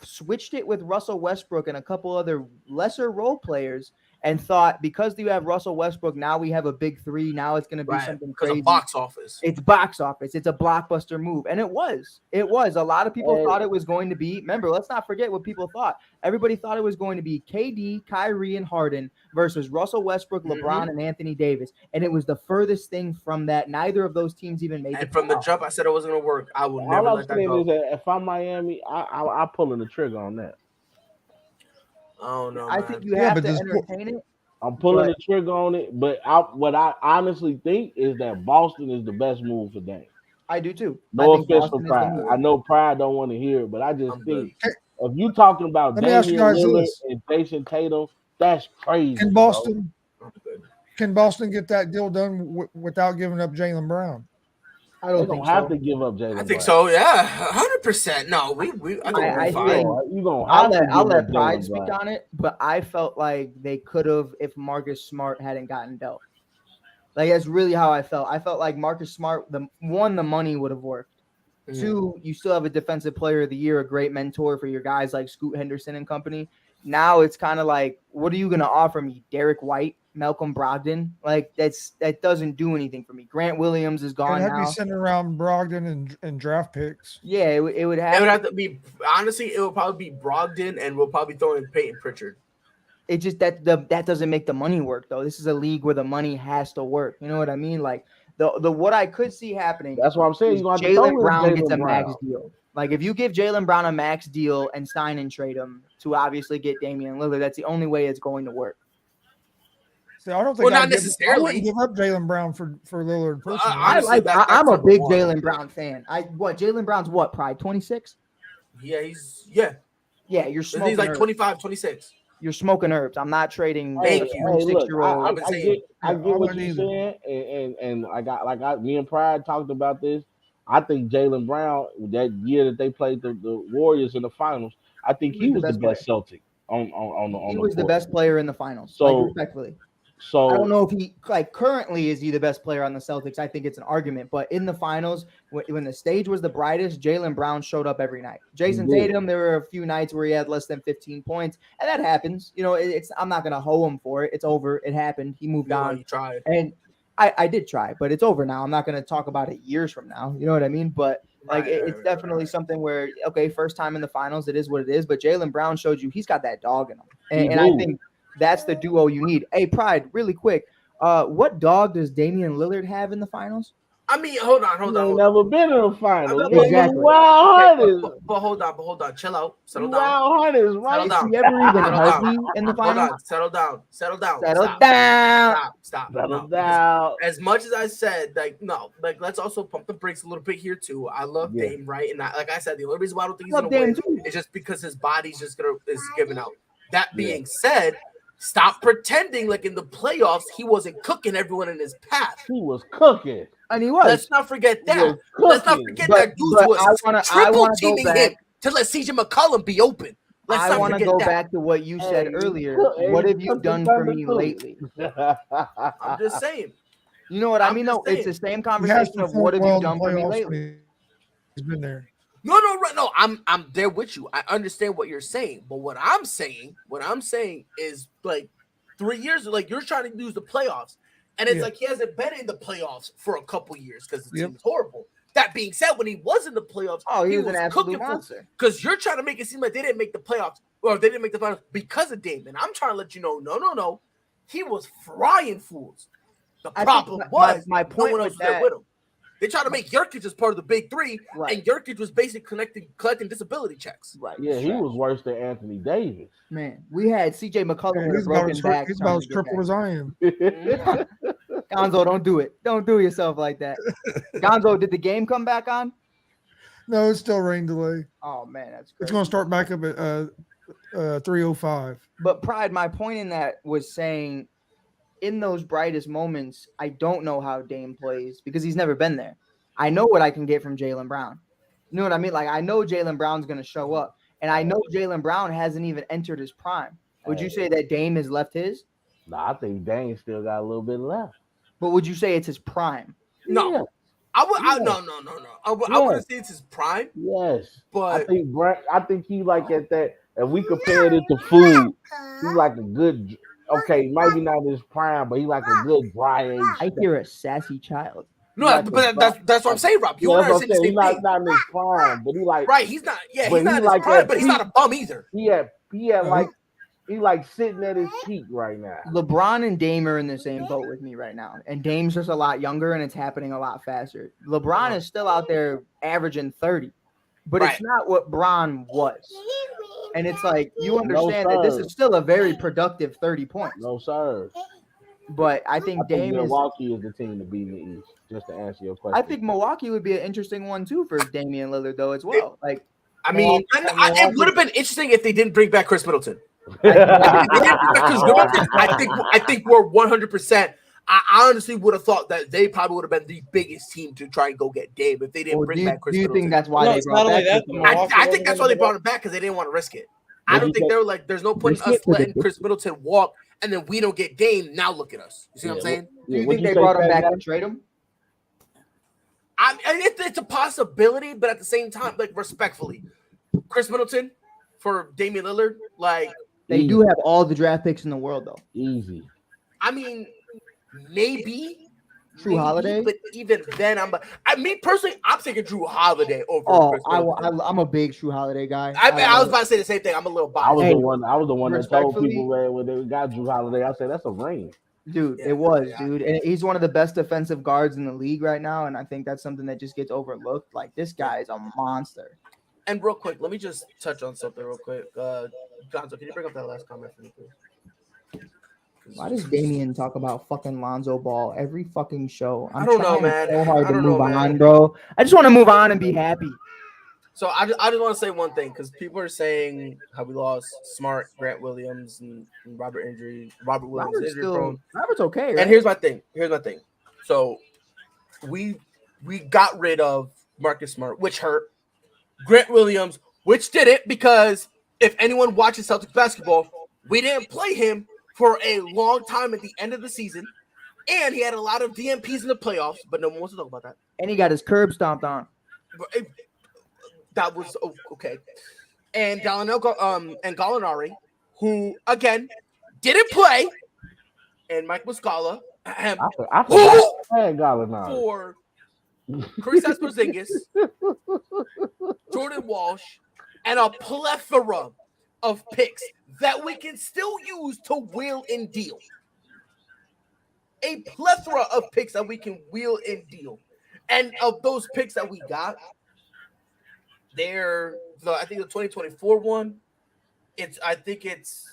switched it with Russell Westbrook and a couple other lesser role players, and thought because you have Russell Westbrook, now we have a big 3. Now it's going to be something crazy. Because of box office. It's box office. It's a blockbuster move. And it was. It was. A lot of people thought it was going to be. Remember, let's not forget what people thought. Everybody thought it was going to be KD, Kyrie, and Harden versus Russell Westbrook, LeBron, and Anthony Davis. And it was the furthest thing from that. Neither of those teams even made it. And from the jump, I said it wasn't going to work. I would never let that go. If I'm Miami, I'm pulling the trigger on that. Oh, no, I think you have to entertain it. I'm pulling the trigger on it, but what I honestly think is that Boston is the best move for Dame. I do too. No offense for Pride. I know Pride don't want to hear it, but I just think if you talking about Damian Lillard and Jason Tatum, that's crazy. Can Boston get that deal done without giving up Jaylen Brown? I don't have to give up Jaylen. I think so. Yeah, 100%. No, I think I'll let Pride speak on it, but I felt like they could have if Marcus Smart hadn't gotten dealt. Like that's really how I felt. I felt like Marcus Smart, the money would have worked. Mm-hmm. 2, you still have a defensive player of the year, a great mentor for your guys like Scoot Henderson and company. Now it's kind of like, what are you going to offer me? Derek White, Malcolm Brogdon? Like that doesn't do anything for me. Grant Williams is gone now. I'd be sending around Brogdon and draft picks. Yeah, it would have. It would have to be, honestly, it would probably be Brogdon, and we'll probably throw in Peyton Pritchard. It just that doesn't make the money work though. This is a league where the money has to work. You know what I mean? Like the what I could see happening. That's what I'm saying. Jaylen Brown gets a max deal. Like if you give Jaylen Brown a max deal and sign and trade him to obviously get Damian Lillard, that's the only way it's going to work. See, I don't think Well, not I necessarily. wouldn't give up Jaylen Brown for Lillard personally. Honestly, I'm a number big one. Jaylen Brown fan. Jaylen Brown's what, Pride? 26? Yeah, Yeah, you're smoking he's like herbs. 25, 26. You're smoking herbs. I'm not trading Thank you. 26-year-old. I've been saying. I get what you're saying, and me and Pride talked about this. I think Jaylen Brown, that year that they played the Warriors in the finals, I think he was the best Celtic on He the was the court. best player in the finals. So respectfully. So I don't know if he currently is he the best player on the Celtics. I think it's an argument, but in the finals, when the stage was the brightest, Jaylen Brown showed up every night. Jason Tatum, there were a few nights where he had less than 15 points, and that happens. I'm not gonna hoe him for it. It's over. It happened. He moved on. You tried, and I did try, but it's over now. I'm not gonna talk about it years from now. You know what I mean? But it's definitely something where first time in the finals, it is what it is. But Jaylen Brown showed you he's got that dog in him, and I think that's the duo you need. Hey, Pride, really quick. What dog does Damian Lillard have in the finals? I mean, hold on. Never been in a final. Exactly. But hold on. Chill out. Settle down. Wild Hunters, right? Is he ever even healthy in the finals? Hold on. Settle down. Stop. Settle down. As much as I said, let's also pump the brakes a little bit here too. I love Dame, right? And like I said, the only reason why I don't think he's gonna win is just because his body's is giving out. That being said, stop pretending like in the playoffs he wasn't cooking everyone in his path. He was cooking. And he was. Let's not forget that. Let's not forget that dude was triple teaming him to let CJ McCollum be open. I want to go back to what you said earlier. What have you done for me lately? I'm just saying. You know what I mean? No, it's the same conversation of what have you done for me lately. He's been there. No. I'm there with you. I understand what you're saying, but what I'm saying is like 3 years. Like you're trying to use the playoffs, and it's like he hasn't been in the playoffs for a couple years because the team is horrible. That being said, when he was in the playoffs, he was an absolute monster. Because you're trying to make it seem like they didn't make the playoffs or they didn't make the finals because of Dame. And I'm trying to let you know, no. He was frying fools. The problem was my point no one else was there with him. They tried to make Jokic as part of the big three, and Jokic was basically collecting disability checks. Right. Yeah, he was worse than Anthony Davis. Man, we had CJ McCollum with a broken back. He's about as triple as I am. Gonzo, don't do it. Don't do yourself like that. Gonzo, did the game come back on? No, it's still rain delay. Oh, man, that's great. It's going to start back up at 3:05. But Pride, my point in that was saying in those brightest moments, I don't know how Dame plays because he's never been there. I know what I can get from Jaylen Brown. You know what I mean? Like, I know Jaylen Brown's going to show up, and I know Jaylen Brown hasn't even entered his prime. Would you say that Dame has left his? No, I think Dame still got a little bit left. But would you say it's his prime? No. Yeah. I wouldn't say it's his prime. Yes. But I think he like at that. If we compared it to food, he's like a good. Okay, maybe not his prime, but he like a good dry age. I hear a sassy child. No, but that's what I'm saying, Rob. You understand the same thing. He's not in his prime, but he like he's not. Yeah, he's not in his prime, but he's not a bum either. He had like he like sitting at his peak right now. LeBron and Dame are in the same boat with me right now, and Dame's just a lot younger, and it's happening a lot faster. LeBron is still out there averaging 30, but it's not what Bron was. And it's like you understand that this is still a very productive 30 points. No, sir. But I think Dame Milwaukee is the team to beat in the East. Just to answer your question, I think Milwaukee would be an interesting one too for Damian Lillard, though, as well. Like, I mean, it would have been interesting if they didn't bring back Chris Middleton. I think we're 100%. I honestly would have thought that they probably would have been the biggest team to try and go get Dame if they didn't bring back Chris Middleton. Do you think that's why they brought back? I think that's why they brought him back because they didn't want to risk it. I don't think they were like, there's no point in us letting Chris Middleton walk and then we don't get Dame. Now look at us. You see what I'm saying? Do you think they brought him back to trade him? It's a possibility, but at the same time, like respectfully, Chris Middleton for Damian Lillard, like they do have all the draft picks in the world, though. Easy. I mean, maybe Drew Holiday, but even then, I'm taking Drew Holiday over. Oh, I'm a big Drew Holiday guy. I was about to say the same thing. I'm a little biased. I was the one that told people when they got Drew Holiday. I said that's a ring. Dude, it was, dude. And he's one of the best defensive guards in the league right now. And I think that's something that just gets overlooked. Like, this guy is a monster. And real quick, let me just touch on something real quick. Gonzo, can you bring up that last comment for me, please? Why does Damian talk about fucking Lonzo Ball every fucking show? I don't know, trying man. So hard I to don't move know, on, man. bro. I just want to move on and be happy. So I just want to say one thing because people are saying how we lost Smart, Grant Williams, and Robert Williams injury prone. Robert's okay, right? And here's my thing. So we got rid of Marcus Smart, which hurt. Grant Williams, which didn't, because if anyone watches Celtics basketball, we didn't play him for a long time at the end of the season, and he had a lot of DMPs in the playoffs, but no one wants to talk about that. And he got his curb stomped on. That was okay. And Gallinari, who again didn't play, and Mike Muscala, I forgot Gallinari. for Kristaps Porzingis, Jordan Walsh, and a plethora of picks that we can still use to wheel and deal. A plethora of picks that we can wheel and deal. And of those picks that we got, I think the 2024 one, I think it's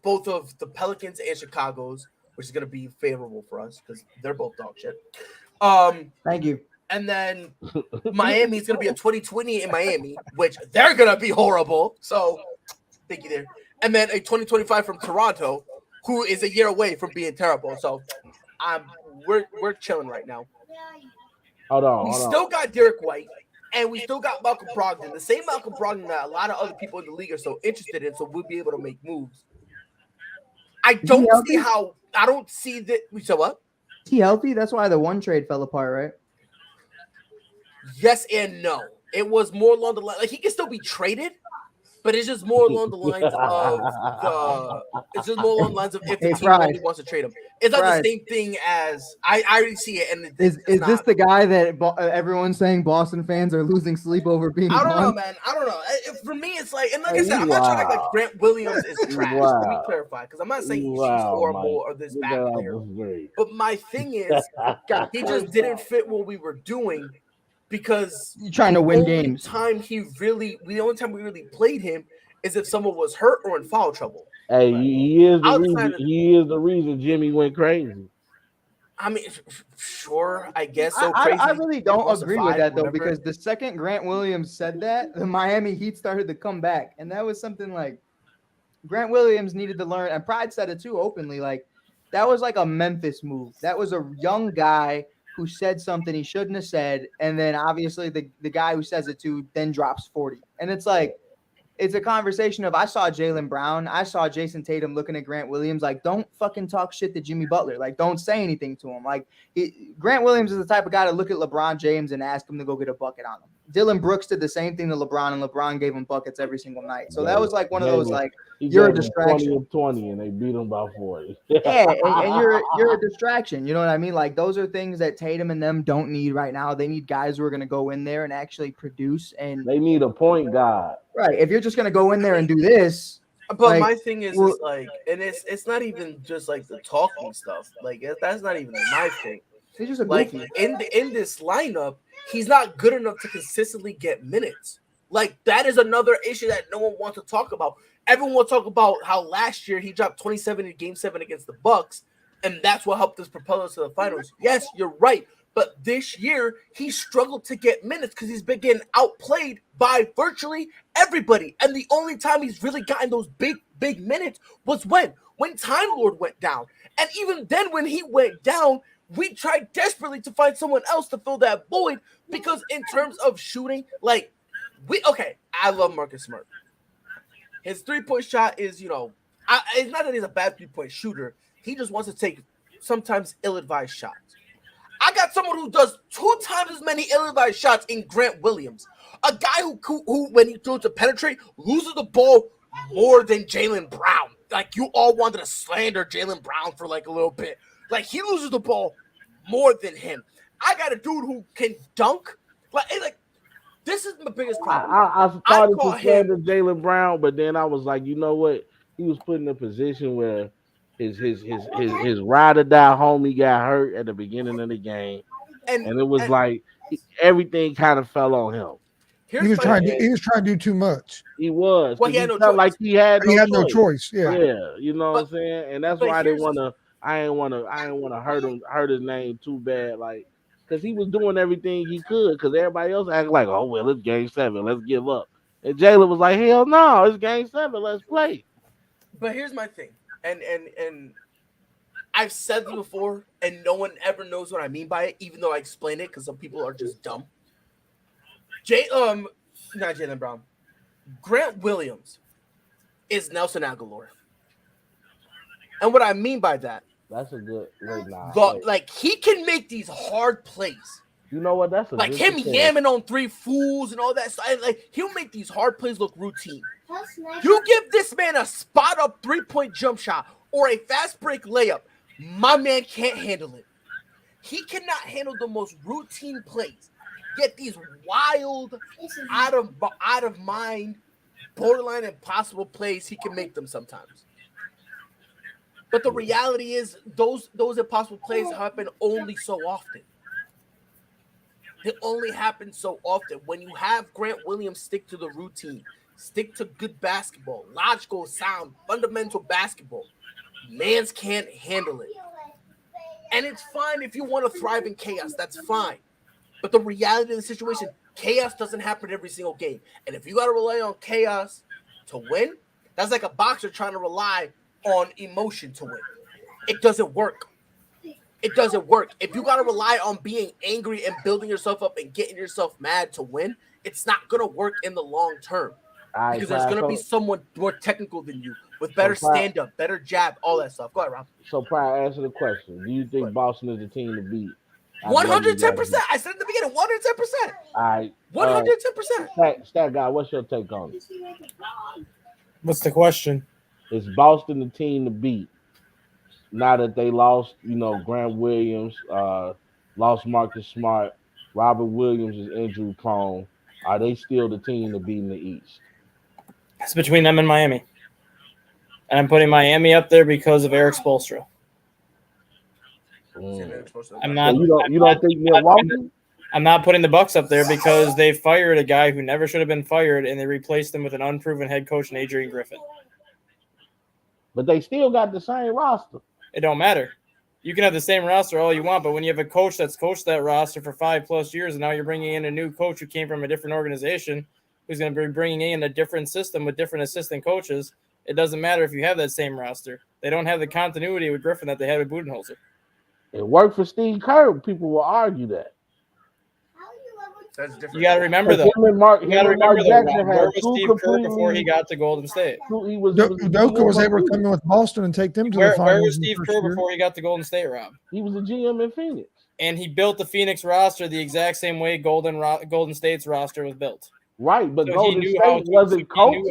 both of the Pelicans and Chicago's, which is going to be favorable for us because they're both dog shit. Thank you. And then Miami's going to be a 2020 in Miami, which they're going to be horrible. So thank you there. And then a 2025 from Toronto, who is a year away from being terrible. So we're chilling right now. Hold on. We still got Derek White, and we still got Malcolm Brogdon, the same Malcolm Brogdon that a lot of other people in the league are so interested in, so we'll be able to make moves. I don't see that. So what? Is he healthy? That's why the one trade fell apart, right? Yes and no. It was more along the line. Like, he can still be traded, but it's just more along the lines of if the team really wants to trade him. It's not the same thing as I already see it. And is this the guy that everyone's saying Boston fans are losing sleep over being? I don't know, man. I don't know. For me, it's like, and like I said, I'm not trying to act like Grant Williams is trash. Let me clarify, because I'm not saying she's horrible or this bad player. But my thing is, he just didn't fit what we were doing. Because you're trying to win games. The only time we really played him is if someone was hurt or in foul trouble. Hey, he is the reason Jimmy went crazy. I mean, sure, I guess so. Crazy. I really don't agree with that though, because the second Grant Williams said that, the Miami Heat started to come back, and that was something like Grant Williams needed to learn, and Pride said it too openly. Like, that was like a Memphis move. That was a young guy who said something he shouldn't have said, and then obviously the guy who says it to then drops 40. And it's like, it's a conversation of, I saw Jaylen Brown, I saw Jason Tatum looking at Grant Williams like, don't fucking talk shit to Jimmy Butler. Like, don't say anything to him. Like, Grant Williams is the type of guy to look at LeBron James and ask him to go get a bucket on him. Dylan Brooks did the same thing to LeBron, and LeBron gave him buckets every single night. So that was like one of those, like, you're a distraction. 20 and they beat him by 40. Yeah, and you're a distraction. You know what I mean? Like, those are things that Tatum and them don't need right now. They need guys who are going to go in there and actually produce. And they need a point guard. Right. If you're just going to go in there and do this. But like, my thing is like, and it's not even just like the talking stuff. Like, that's not even my thing. He's just a like goofy. in this lineup, he's not good enough to consistently get minutes. Like, that is another issue that no one wants to talk about. Everyone will talk about how last year he dropped 27 in Game 7 against the Bucks, and that's what helped us propel us to the finals. Yes, you're right. But this year, he struggled to get minutes because he's been getting outplayed by virtually everybody. And the only time he's really gotten those big minutes was when Time Lord went down. And even then, when he went down, we tried desperately to find someone else to fill that void, because in terms of shooting, like, I love Marcus Smart. His 3-point shot is, it's not that he's a bad 3-point shooter. He just wants to take sometimes ill-advised shots. I got someone who does 2 times as many ill-advised shots in Grant Williams. A guy who when he throws to penetrate, loses the ball more than Jaylen Brown. Like, you all wanted to slander Jaylen Brown for like a little bit. Like, he loses the ball more than him. I got a dude who can dunk. Like this is my biggest problem. I started to slander Jaylen Brown, but then I was like, you know what? He was put in a position where his ride or die homie got hurt at the beginning of the game, and it was like everything kind of fell on him. He was trying to do too much. He was. Well, he had no felt choice. like he had no choice. Yeah. Yeah, you know what I'm saying? And that's why I didn't want to hurt his name too bad, like, because he was doing everything he could, because everybody else acted like, oh well, it's game 7, let's give up. And Jalen was like, hell no, it's game 7, let's play. But here's my thing, and I've said this before, and no one ever knows what I mean by it, even though I explain it, because some people are just dumb. Not Jaylen Brown. Grant Williams is Nelson Aguilar. And what I mean by that, that's a good like he can make these hard plays. You know what? That's a like him yamming on 3 fools and all that stuff. Like he'll make these hard plays look routine. You give this man a spot up 3-point jump shot or a fast break layup, my man can't handle it. He cannot handle the most routine plays. Get these wild, out of mind, borderline impossible plays. He can make them sometimes. But the reality is, those impossible plays happen only so often. They only happen so often. When you have Grant Williams stick to the routine, stick to good basketball, logical, sound, fundamental basketball, mans can't handle it. And it's fine if you want to thrive in chaos. That's fine. But the reality of the situation, chaos doesn't happen every single game. And if you got to rely on chaos to win, that's like a boxer trying to rely on emotion to win. It doesn't work. It doesn't work. If you got to rely on being angry and building yourself up and getting yourself mad to win, it's not going to work in the long term. Because there's going to be someone more technical than you with better stand-up, better jab, all that stuff. Go ahead, Rob. So, Pryor, answer the question. Do you think Boston is the team to beat? 110%. I said at the beginning, 110%. All right. 110%. Stat guy, what's your take on it? What's the question? Is Boston the team to beat? Now that they lost, Grant Williams, lost Marcus Smart, Robert Williams is injury prone. Are they still the team to beat in the East? It's between them and Miami. And I'm putting Miami up there because of Eric Spoelstra. I'm not. So you don't think Milwaukee? I'm not putting the Bucks up there because they fired a guy who never should have been fired, and they replaced him with an unproven head coach in Adrian Griffin. But they still got the same roster. It don't matter. You can have the same roster all you want, but when you have a coach that's coached that roster for 5+ years, and now you're bringing in a new coach who came from a different organization, who's going to be bringing in a different system with different assistant coaches, it doesn't matter if you have that same roster. They don't have the continuity with Griffin that they had with Budenholzer. It worked for Steve Kerr. People will argue that. That's different. You got to remember, though. Where was Steve Kerr before he got to Golden State? Udoka was able to come in with Boston and take them to the finals. Where was Steve Kerr before he got to Golden State, Rob? He was a GM in Phoenix. And he built the Phoenix roster the exact same way Golden State's roster was built. Right, but so Golden State wasn't coached.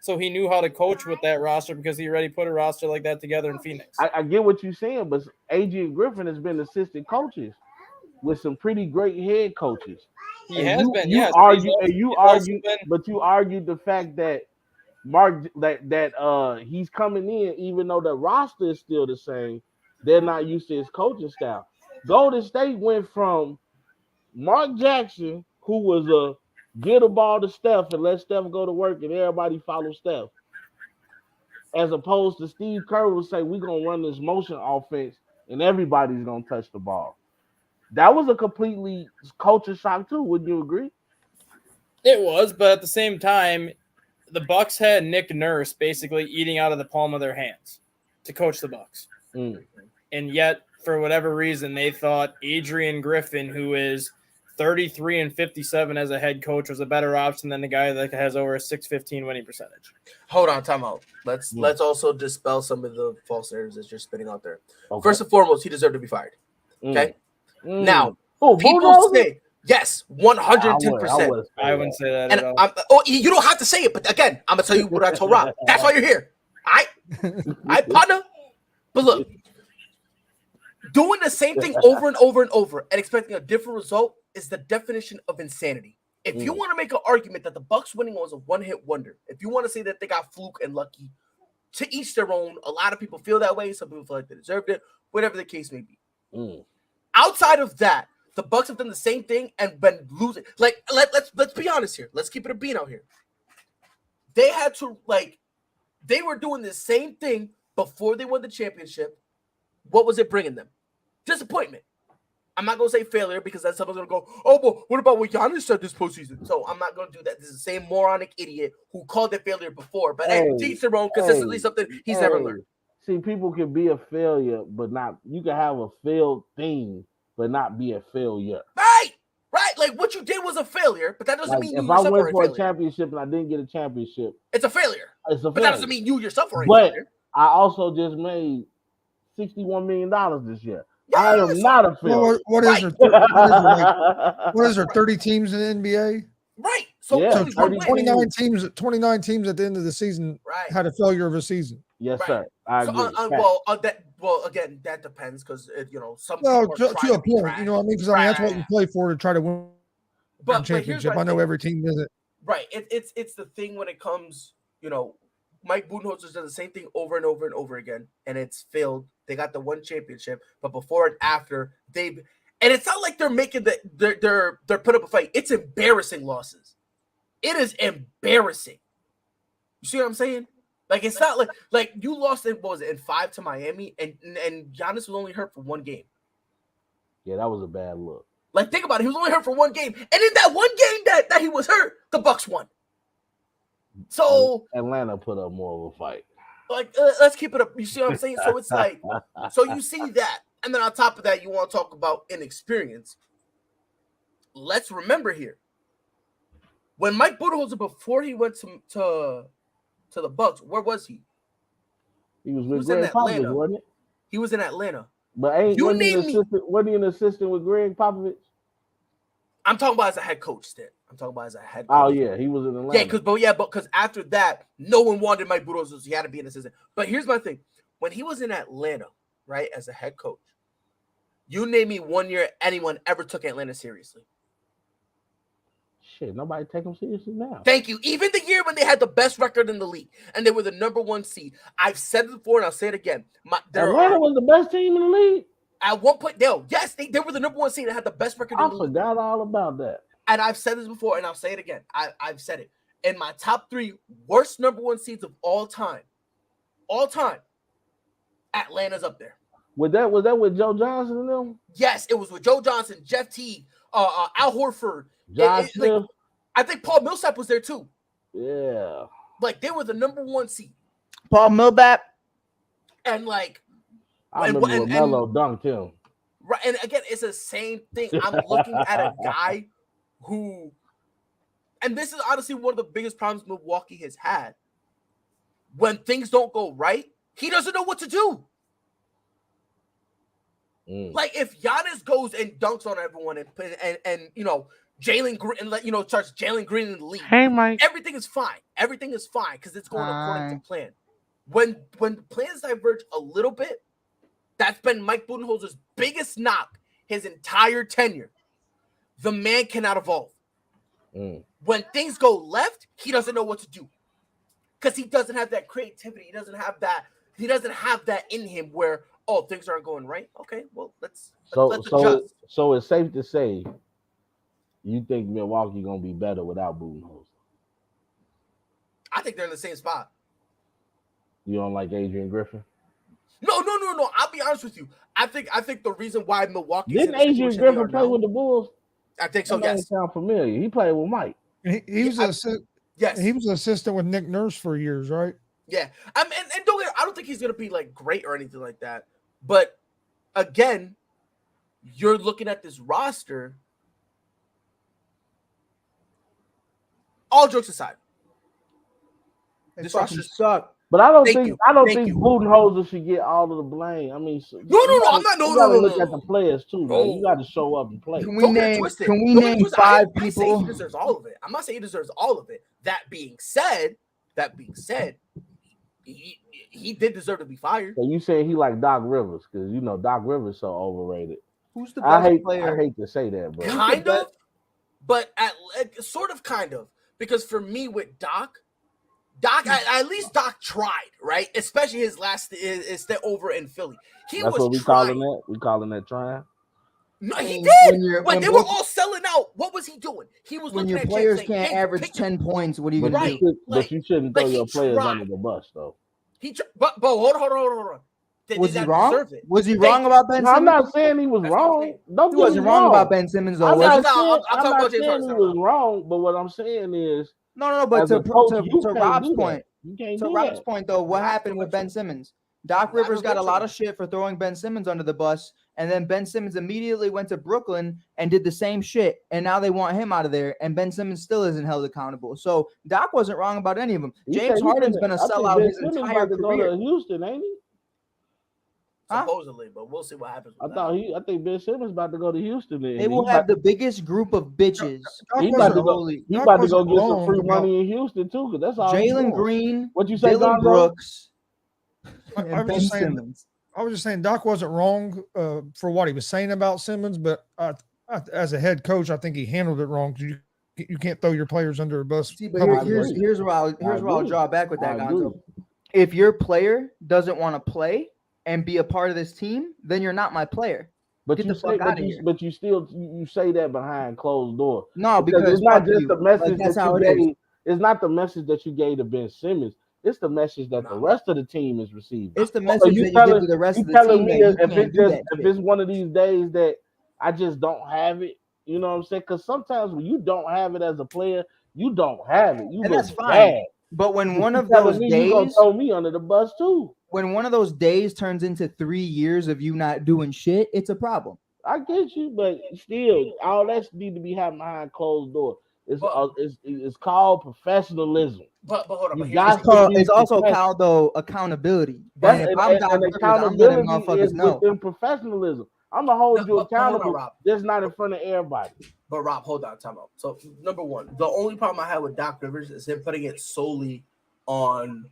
So he knew how to coach with that roster because he already put a roster like that together in Phoenix. I get what you're saying, but Adrian Griffin has been assistant coaches with some pretty great head coaches. He has been, you yes. But you argued the fact that he's coming in, even though the roster is still the same, they're not used to his coaching style. Golden State went from Mark Jackson, who was a get a ball to Steph and let Steph go to work and everybody follow Steph, as opposed to Steve Kerr will say, we're going to run this motion offense and everybody's going to touch the ball. That was a completely culture shock too. Would you agree? It was, but at the same time, the Bucks had Nick Nurse basically eating out of the palm of their hands to coach the Bucks. And yet, for whatever reason, they thought Adrian Griffin, who is 33-57 as a head coach, was a better option than the guy that has over a .615 winning percentage. Hold on, time out. Let's also dispel some of the false narratives that you're spitting out there. Okay. First and foremost, he deserved to be fired. Okay. Now, people say yes, 110%. I wouldn't say that at all. You don't have to say it, but again, I'm gonna tell you what I told Rob. That's why you're here. I partner. But look, doing the same thing over and over and over and expecting a different result is the definition of insanity. If you want to make an argument that the Bucks winning was a one-hit wonder, if you want to say that they got fluke and lucky, to each their own. A lot of people feel that way. Some people feel like they deserved it. Whatever the case may be. Outside of that, The Bucks have done the same thing and been losing. Like, let's be honest here. Let's keep it a bean out here. They had to, they were doing the same thing before they won the championship. What was it bringing them? Disappointment. I'm not going to say failure because then someone's going to go, oh, but what about what Giannis said this postseason? So I'm not going to do that. This is the same moronic idiot who called it failure before. But hey, teach their own, consistently something he's never learned. See, people can be a failure, but not, you can have a failed thing, but not be a failure. Right. Like what you did was a failure, but that doesn't mean you yourself are a failure. If I went for a championship and I didn't get a championship, it's a failure. But that doesn't mean you yourself are a failure. I also just made $61 million this year. Yes. I am not a failure. Well, what is there? 30 teams in the NBA? Right. So 29 teams at the end of the season had a failure of a season. Yes, sir. I agree. Again, that depends because some. Well, to a point, you know what I mean? Because that's what you play for, to try to win a championship. I know every team does it. Right. It's the thing when it comes, Mike Budenholzer does the same thing over and over and over again, and it's failed. They got the one championship, but before and after and it's not like they're making they're put up a fight. It's embarrassing losses. It is embarrassing. You see what I'm saying? Like it's not like you lost in 5 to Miami, and Giannis was only hurt for one game. Yeah, that was a bad look. Like think about it, he was only hurt for one game, and in that one game that he was hurt, the Bucks won. So Atlanta put up more of a fight. Like let's keep it up. You see what I'm saying? So it's like, so you see that, and then on top of that, you want to talk about inexperience. Let's remember here, when Mike Budenholzer, before he went to the Bucks, where was he? He was with Greg Popovich, wasn't it? He was in Atlanta. But wasn't he an assistant with Greg Popovich? I'm talking about as a head coach still. I'm talking about as a head coach. Oh, yeah. He was in Atlanta. Yeah, because after that, no one wanted Mike Budenholzer, so he had to be an assistant. But here's my thing. When he was in Atlanta, right, as a head coach, you name me one year anyone ever took Atlanta seriously. Shit, nobody take them seriously now. Thank you. Even the year when they had the best record in the league and they were the number 1 seed. I've said it before and I'll say it again. Atlanta was the best team in the league? At one point, yes, they were the number 1 seed and had the best record in the league. I forgot all about that. And I've said this before, and I'll say it again. I've said it. In my top 3 worst number 1 seeds of all time, Atlanta's up there. Was that with Joe Johnson and them? Yes, it was with Joe Johnson, Jeff Teague, Al Horford. I think Paul Millsap was there too. Yeah. Like they were the number 1 seed. Paul Millsap. And like I remember when Melo dunked him. Right. And again, it's the same thing. I'm looking at a guy who, and this is honestly one of the biggest problems Milwaukee has had. When things don't go right, he doesn't know what to do. Like if Giannis goes and dunks on everyone and Jalen Green and starts Jalen Green in the league. Hey, Mike. Everything is fine. Everything is fine because it's going according to plan. When plans diverge a little bit, that's been Mike Budenholzer's biggest knock his entire tenure. The man cannot evolve. When things go left, he doesn't know what to do because he doesn't have that creativity. He doesn't have that in him where things aren't going right. Okay, well let's adjust. So it's safe to say you think Milwaukee gonna be better without Budenholzer? I think they're in the same spot. You don't like Adrian Griffin? No. I'll be honest with you. I think the reason why Milwaukee didn't Adrian Griffin play with the Bulls? I think so. That yes. Sound familiar? He played with Mike. He was he was an assistant with Nick Nurse for years, right? Yeah. I don't think he's gonna be like great or anything like that. But again, you're looking at this roster. All jokes aside, this roster sucks. But I don't think Budenholzer should get all of the blame. I mean, I'm not. You gotta look at the players too. No. You got to show up and play. Can we name 5 people? He deserves all of it. I'm not saying he deserves all of it. That being said, he did deserve to be fired. So you saying he like Doc Rivers because Doc Rivers so overrated. Who's the best player? I hate to say that, bro. Kind of, but kind of. Because for me with Doc, at least Doc tried, right? Especially his last step over in Philly. That's what we calling that. We calling that trying. No, he mean, did. When they were all selling out, what was he doing? He was when looking your at players James saying, can't hey, average 10 points. What are you But gonna do? Like, you shouldn't throw like, your he players tried. under the bus, though. But hold on. They Was did he not wrong? deserve it. Was he Thank wrong you. about Ben No, I'm Simmons? not saying he was That's what I'm wrong. saying. Don't He get wasn't me wrong wrong. about Ben Simmons, though. I'm Was not he? saying, I'm talking about James he Harden. was wrong, but what I'm saying is, No. But as a coach, you to can't Rob's do that. point, You can't to do Rob's that. point, though, what Not happened with Ben eventually. Simmons? Doc Not Rivers got a lot eventually. of shit for throwing Ben Simmons under the bus, and then Ben Simmons immediately went to Brooklyn and did the same shit, and now they want him out of there, and Ben Simmons still isn't held accountable. So Doc wasn't wrong about any of them. James Harden's been a sellout his entire about to career. go to Houston, ain't he? Huh? Supposedly, but we'll see what happens. I think Ben Simmons about to go to Houston. They will have the biggest group of bitches. Doc He in about wasn't- to go. Holy- He Doc about to go wasn't get some wrong free about- money in Houston too, because that's all. he's Jalen doing. Green, What you say, Dylan Gonzo? Brooks, I and was Ben just saying- Simmons. I was just saying Doc wasn't wrong for what he was saying about Simmons, but as a head coach, I think he handled it wrong. You can't throw your players under a bus. See, but publicly. here's where I'll agree. draw back with that, I Gonzo. agree. If your player doesn't want to play and be a part of this team, then you're not my player. But Get you the fuck say, outta here. but you still you say that behind closed door. No, because it's not fuck just you. the message That's that how you it is. gave. It's not the message that you gave to Ben Simmons. It's the message that the rest of the team is receiving. It's the So message that you give to the rest of the telling team me that you if can't it's do just that if shit. it's one of these days that I just don't have it, you know what I'm saying? Because sometimes when you don't have it as a player, you don't have it. You And look that's fine. bad. But when one You of telling those me you gonna days, throw me under the bus too. when one of those days turns into 3 years of you not doing shit, it's a problem. I get you, but still, all that need to be happening behind closed door. It's called professionalism. But hold on. You But got here's the thing. It's also called though accountability. That's And if I'm Doc and Rivers, I'm letting accountability motherfuckers is know. within professionalism. I'm gonna hold you but hold on, accountable, Rob. just not in front of everybody. But Rob, hold on, time out. So number one, the only problem I have with Doc Rivers is him putting it solely on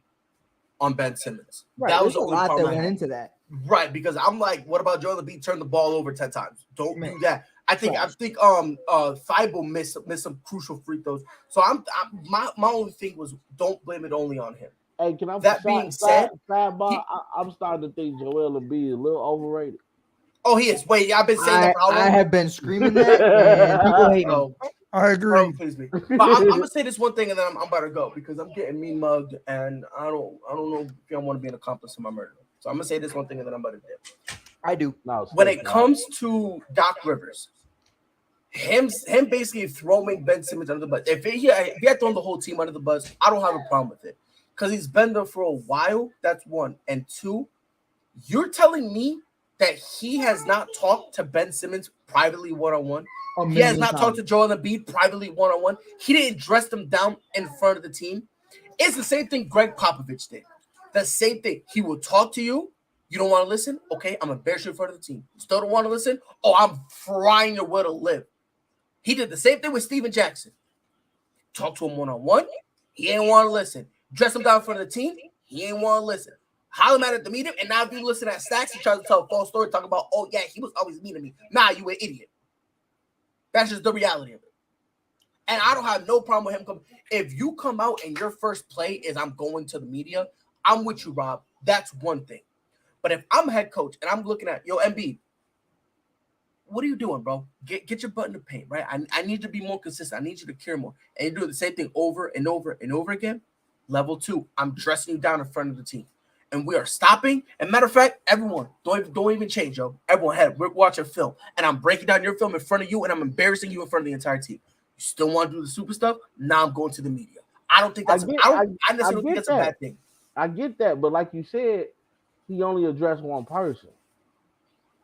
Ben Simmons. Right, That was there's the a only lot that problem I went had. into that. Right, because I'm like, what about Joel Embiid turn the ball over 10 times? Don't do that. I think Thibault missed some crucial free throws. So my only thing was don't blame it only on him. Hey, can I? That being said, sidebar, I'm starting to think Joel Embiid is a little overrated. Oh, he is. Wait, I've been saying that for how long? I have been screaming that, and people hate me. Oh, I agree. bro, please me. But I'm gonna say this one thing, and then I'm about to go because I'm getting me mugged, and I don't know if I want to be an accomplice in my murder. So I'm gonna say this one thing, and then I'm about to dip. I do. No, When it comes to Doc Rivers, him basically throwing Ben Simmons under the bus. If he had thrown the whole team under the bus, I don't have a problem with it because he's been there for a while. That's one. And two, you're telling me that he has not talked to Ben Simmons privately one-on-one. He has not talked to Joel Embiid privately one-on-one. He didn't dress them down in front of the team. It's the same thing Greg Popovich did. The same thing. He will talk to you. You don't want to listen? Okay, I'm embarrassed you in front of the team. Still don't want to listen? Oh, I'm frying your will to live. He did the same thing with Steven Jackson. Talk to him one-on-one. He ain't want to listen. Dress him down in front of the team. He ain't want to listen. Holler him at the meeting, and now if you listen at Stacks, he tries to tell a false story, talking about, oh, yeah, he was always mean to me. Nah, you an idiot. That's just the reality of it. And I don't have no problem with him coming. If you come out and your first play is I'm going to the media, I'm with you, Rob. That's one thing. But if I'm a head coach and I'm looking at, yo, Embiid, what are you doing, bro? Get your butt in the paint, right? I need you to be more consistent. I need you to care more. And you're doing the same thing over and over and over again. Level 2, I'm dressing you down in front of the team. And we are stopping. And matter of fact, everyone, don't even change, yo. Everyone, we're watching film. And I'm breaking down your film in front of you, and I'm embarrassing you in front of the entire team. You still want to do the super stuff? Now I'm going to the media. I don't think that's I necessarily think that's a bad thing. I get that, but like you said, he only addressed one person.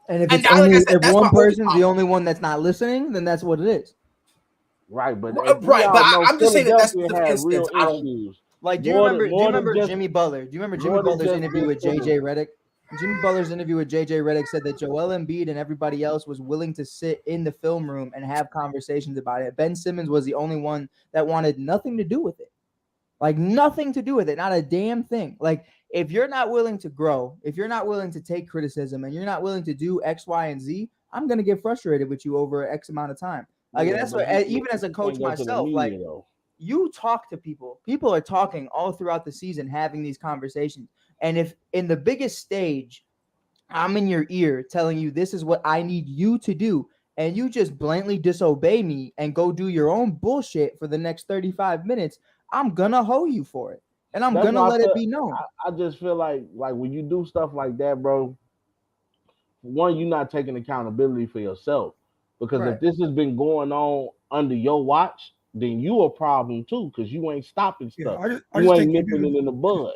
And if one person's the only one that's not listening, then that's what it is. Right, but I'm just saying that's the instance. I don't like. Do you remember Jimmy Butler? Do you remember Jimmy Butler's interview with JJ Redick? Jimmy Butler's interview with JJ Redick said that Joel Embiid and everybody else was willing to sit in the film room and have conversations about it. Ben Simmons was the only one that wanted nothing to do with it. Like nothing to do with it, not a damn thing. Like if you're not willing to grow, if you're not willing to take criticism and you're not willing to do X, Y, and Z, I'm going to get frustrated with you over X amount of time. Like that's what, even as a coach myself, like you talk to people. People are talking all throughout the season, having these conversations. And if in the biggest stage, I'm in your ear telling you this is what I need you to do, and you just blatantly disobey me and go do your own bullshit for the next 35 minutes, I'm gonna hoe you for it. And I'm gonna let it be known. I just feel like when you do stuff like that, bro, one, you're not taking accountability for yourself. Because if this has been going on under your watch, then you a problem too, because you ain't stopping stuff. You ain't nipping it in the bud.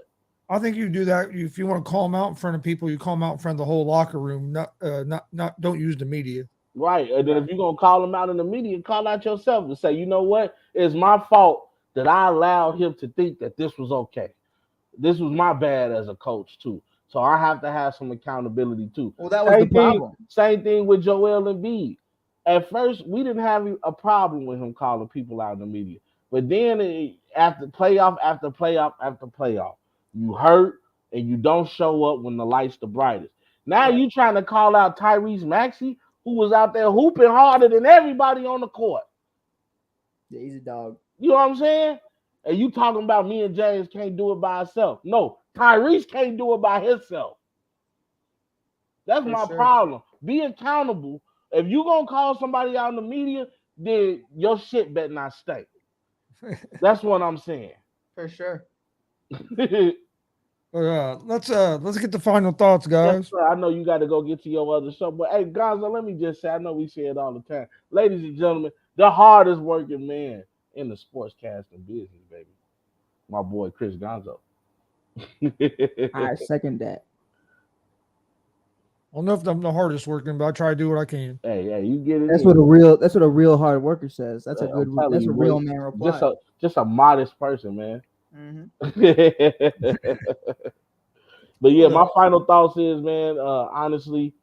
I think you do that if you want to call them out in front of people. You call them out in front of the whole locker room. Not don't use the media. Right, and then if you're gonna call them out in the media, call out yourself and say, you know what, it's my fault that I allowed him to think that this was okay. This was my bad as a coach too. So I have to have some accountability too. Well, that was the problem. Same thing with Joel Embiid. At first, we didn't have a problem with him calling people out in the media. But then after playoff after playoff after playoff, you hurt and you don't show up when the light's the brightest. Now you trying to call out Tyrese Maxey, who was out there hooping harder than everybody on the court. Yeah, he's a dog. You know what I'm saying? And you talking about me and James can't do it by ourselves. No, Tyrese can't do it by himself. That's my problem. Be accountable. If you going to call somebody out in the media, then your shit better not stay. That's what I'm saying. For sure. Let's get the final thoughts, guys. Yes, I know you got to go get to your other show, but hey, Gonzo, let me just say, I know we say it all the time. Ladies and gentlemen, the hardest working man in the sportscasting business, baby. My boy Chris Gonzo. I second that. I don't know if I'm the hardest working, but I try to do what I can. Hey, you get it. That's what a real hard worker says. That's a real man reply. Just a modest person, man. Mm-hmm. But yeah, my final thoughts is, man, honestly,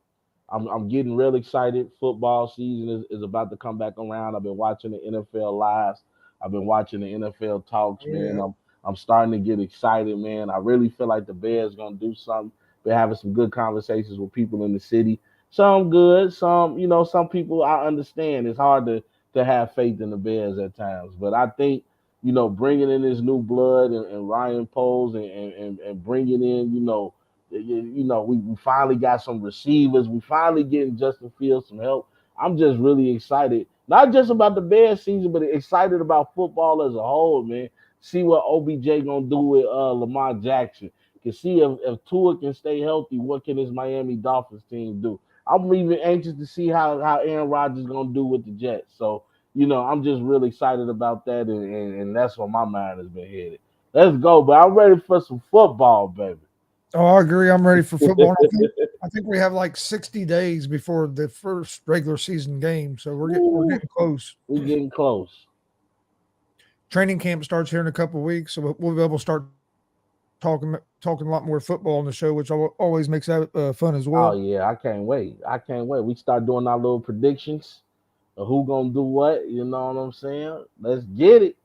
I'm getting real excited. Football season is about to come back around. I've been watching the NFL lives. I've been watching the NFL talks, man. I'm starting to get excited, man. I really feel like the Bears gonna do something. Been having some good conversations with people in the city. Some good, some people I understand. It's hard to have faith in the Bears at times, but I think, bringing in this new blood and Ryan Poles and bringing in, we finally got some receivers. We finally getting Justin Fields some help. I'm just really excited, not just about the Bears season, but excited about football as a whole, man. See what OBJ gonna do with Lamar Jackson. Can see if Tua can stay healthy, what can this Miami Dolphins team do? I'm even anxious to see how Aaron Rodgers is going to do with the Jets. So, I'm just really excited about that, and that's where my mind has been headed. Let's go, but I'm ready for some football, baby. Oh, I agree. I'm ready for football. I think we have like 60 days before the first regular season game, so we're getting close. We're getting close. Training camp starts here in a couple of weeks, so we'll be able to start talking a lot more football on the show, which always makes that fun as well. Oh yeah, I can't wait. We start doing our little predictions of who gonna do what. You know what I'm saying? Let's get it.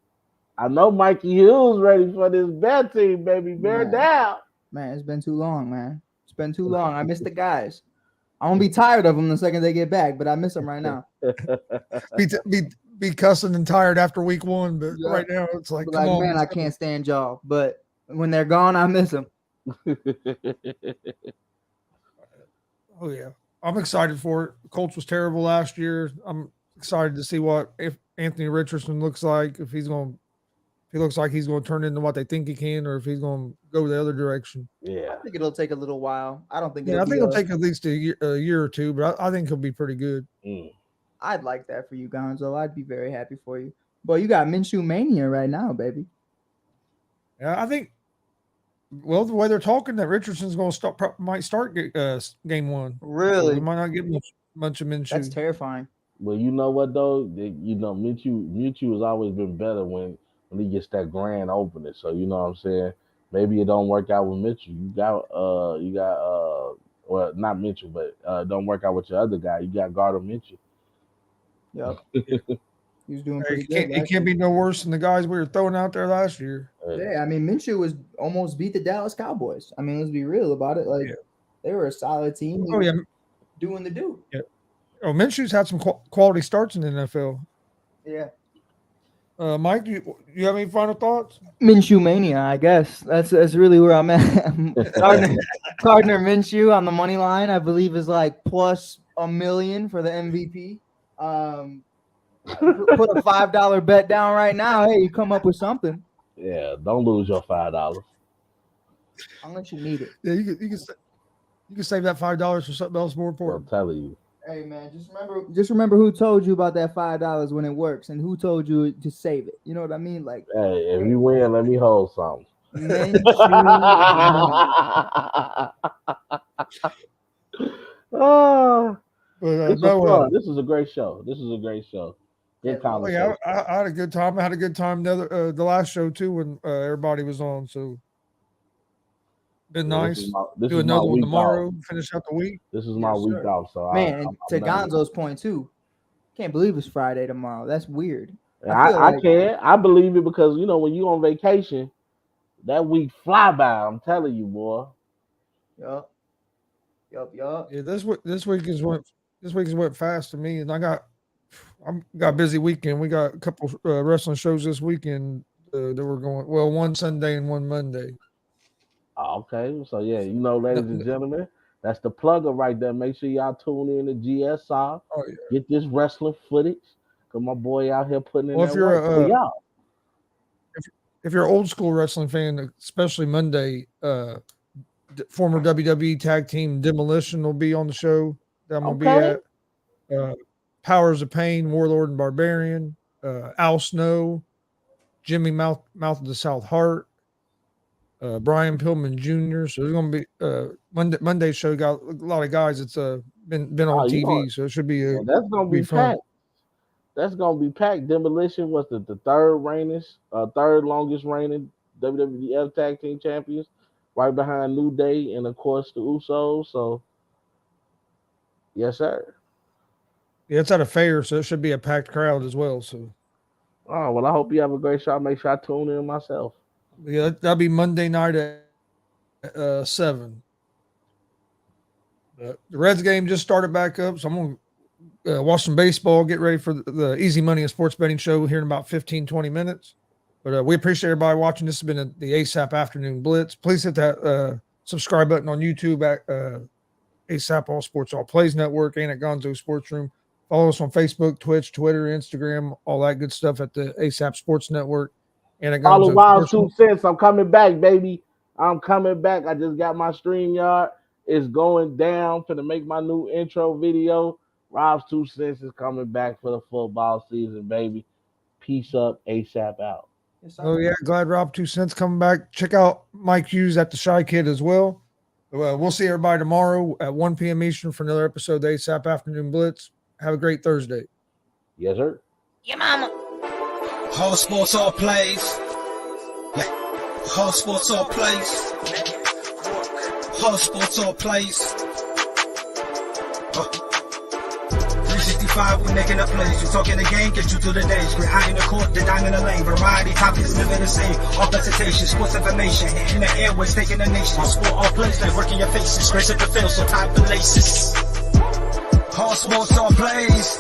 I know Mikey Hill's ready for this bet team, baby. Bear down. Man, it's been too long, man. It's been too long. I miss the guys. I'm gonna be tired of them the second they get back, but I miss them right now. be cussing and tired after week one, but right now it's like, come on, man, I can't stand y'all. But when they're gone, I miss them. Oh yeah, I'm excited for it. Colts was terrible last year. I'm excited to see if Anthony Richardson looks like. If he looks like he's going to turn into what they think he can, or if he's going to go the other direction. Yeah, I think it'll take a little while. I don't think. I think it'll take at least a year or two, but I think he'll be pretty good. I'd like that for you, Gonzo. I'd be very happy for you. Boy, you got Minshew mania right now, baby. Yeah, I think. Well, the way they're talking, that Richardson's going to might start game one. Really? So we might not get much of Minshew. That's terrifying. Well, you know what though? Minshew has always been better when he gets that grand opening. So you know what I'm saying? Maybe it don't work out with Mitchell. You got well, not Mitchell, but don't work out with your other guy. You got Gardner Mitchell. Yep. He was doing pretty good. It can't be no worse than the guys we were throwing out there last year. Yeah, I mean, Minshew was almost beat the Dallas Cowboys. I mean, let's be real about it. Like, they were a solid team. Oh, yeah. Doing the do. Yeah. Oh, Minshew's had some quality starts in the NFL. Yeah. Mike, you have any final thoughts? Minshew mania, I guess. That's really where I'm at. Gardner Minshew on the money line, I believe, is like plus $1 million for the MVP. Put a $5 bet down right now. Hey, you come up with something. Yeah, don't lose your $5. Unless you need it. Yeah, you can save that $5 for something else more I'm important. telling you. Hey man, just remember who told you about that $5 when it works, and who told you to save it. You know what I mean? Like, Hey, if you win, let me hold something. Oh, this was fun. This is a great show. Good conversation. I had a good time. I had a good time the last show too when everybody was on. So been nice. Do another one tomorrow. Finish out the week. This is my week off. So man, to Gonzo's point too, can't believe it's Friday tomorrow. That's weird. I can't. I believe it because when you on vacation, that week fly by. I'm telling you, boy. Yup. Yeah, this week has went fast to me, and I got a busy weekend. We got a couple wrestling shows this weekend that we're going. Well, one Sunday and one Monday. Okay, so yeah, ladies and gentlemen, that's the plugger right there. Make sure y'all tune in to GSR. Oh, yeah. Get this wrestling footage. Cause my boy out here putting in well, that work for y'all. If you're an old school wrestling fan, especially Monday, former WWE tag team Demolition will be on the show that I'm gonna be at. Powers of Pain, Warlord and Barbarian, Al Snow, Jimmy Mouth of the South Heart, Brian Pillman Jr. So there's gonna be Monday show got a lot of guys that's been on TV, so it should be that's gonna be fun. packed. That's gonna be packed. Demolition was the third longest reigning WWF tag team champions, right behind New Day and of course the Usos. So yes, sir. Yeah, it's at a fair, so it should be a packed crowd as well. So oh well, I hope you have a great show. Make sure I tune in myself. Yeah, that'll be Monday night at 7. The Reds game just started back up, so I'm going to watch some baseball, get ready for the Easy Money and Sports Betting Show here in about 15, 20 minutes. But we appreciate everybody watching. This has been the ASAP Afternoon Blitz. Please hit that subscribe button on YouTube at ASAP All Sports All Plays Network and at Gonzo Sports Room. Follow us on Facebook, Twitch, Twitter, Instagram, all that good stuff at the ASAP Sports Network. And follow Wild 2 Cents. I'm coming back, baby. I'm coming back. I just got my StreamYard. It's going down. Finna make my new intro video. Rob's 2 Cents is coming back for the football season, baby. Peace up. ASAP out. Oh, yeah. Glad Rob 2 Cents coming back. Check out Mike Hughes at the Shy Kid as well. We'll see everybody tomorrow at 1 p.m. Eastern for another episode of the ASAP Afternoon Blitz. Have a great Thursday. Yes, sir. Your mama. All sports, all plays. Yeah. All sports, all plays. All sports, all plays. 365, we making up plays. We talking the game, get you through the days. We're high in the court, the dime in the lane. Variety topics, living the same. All presentation, sports information. Hitting the airways, taking the nation. All sport, all plays, like working your faces. Grace at the field, so tie the laces. All sports, all plays.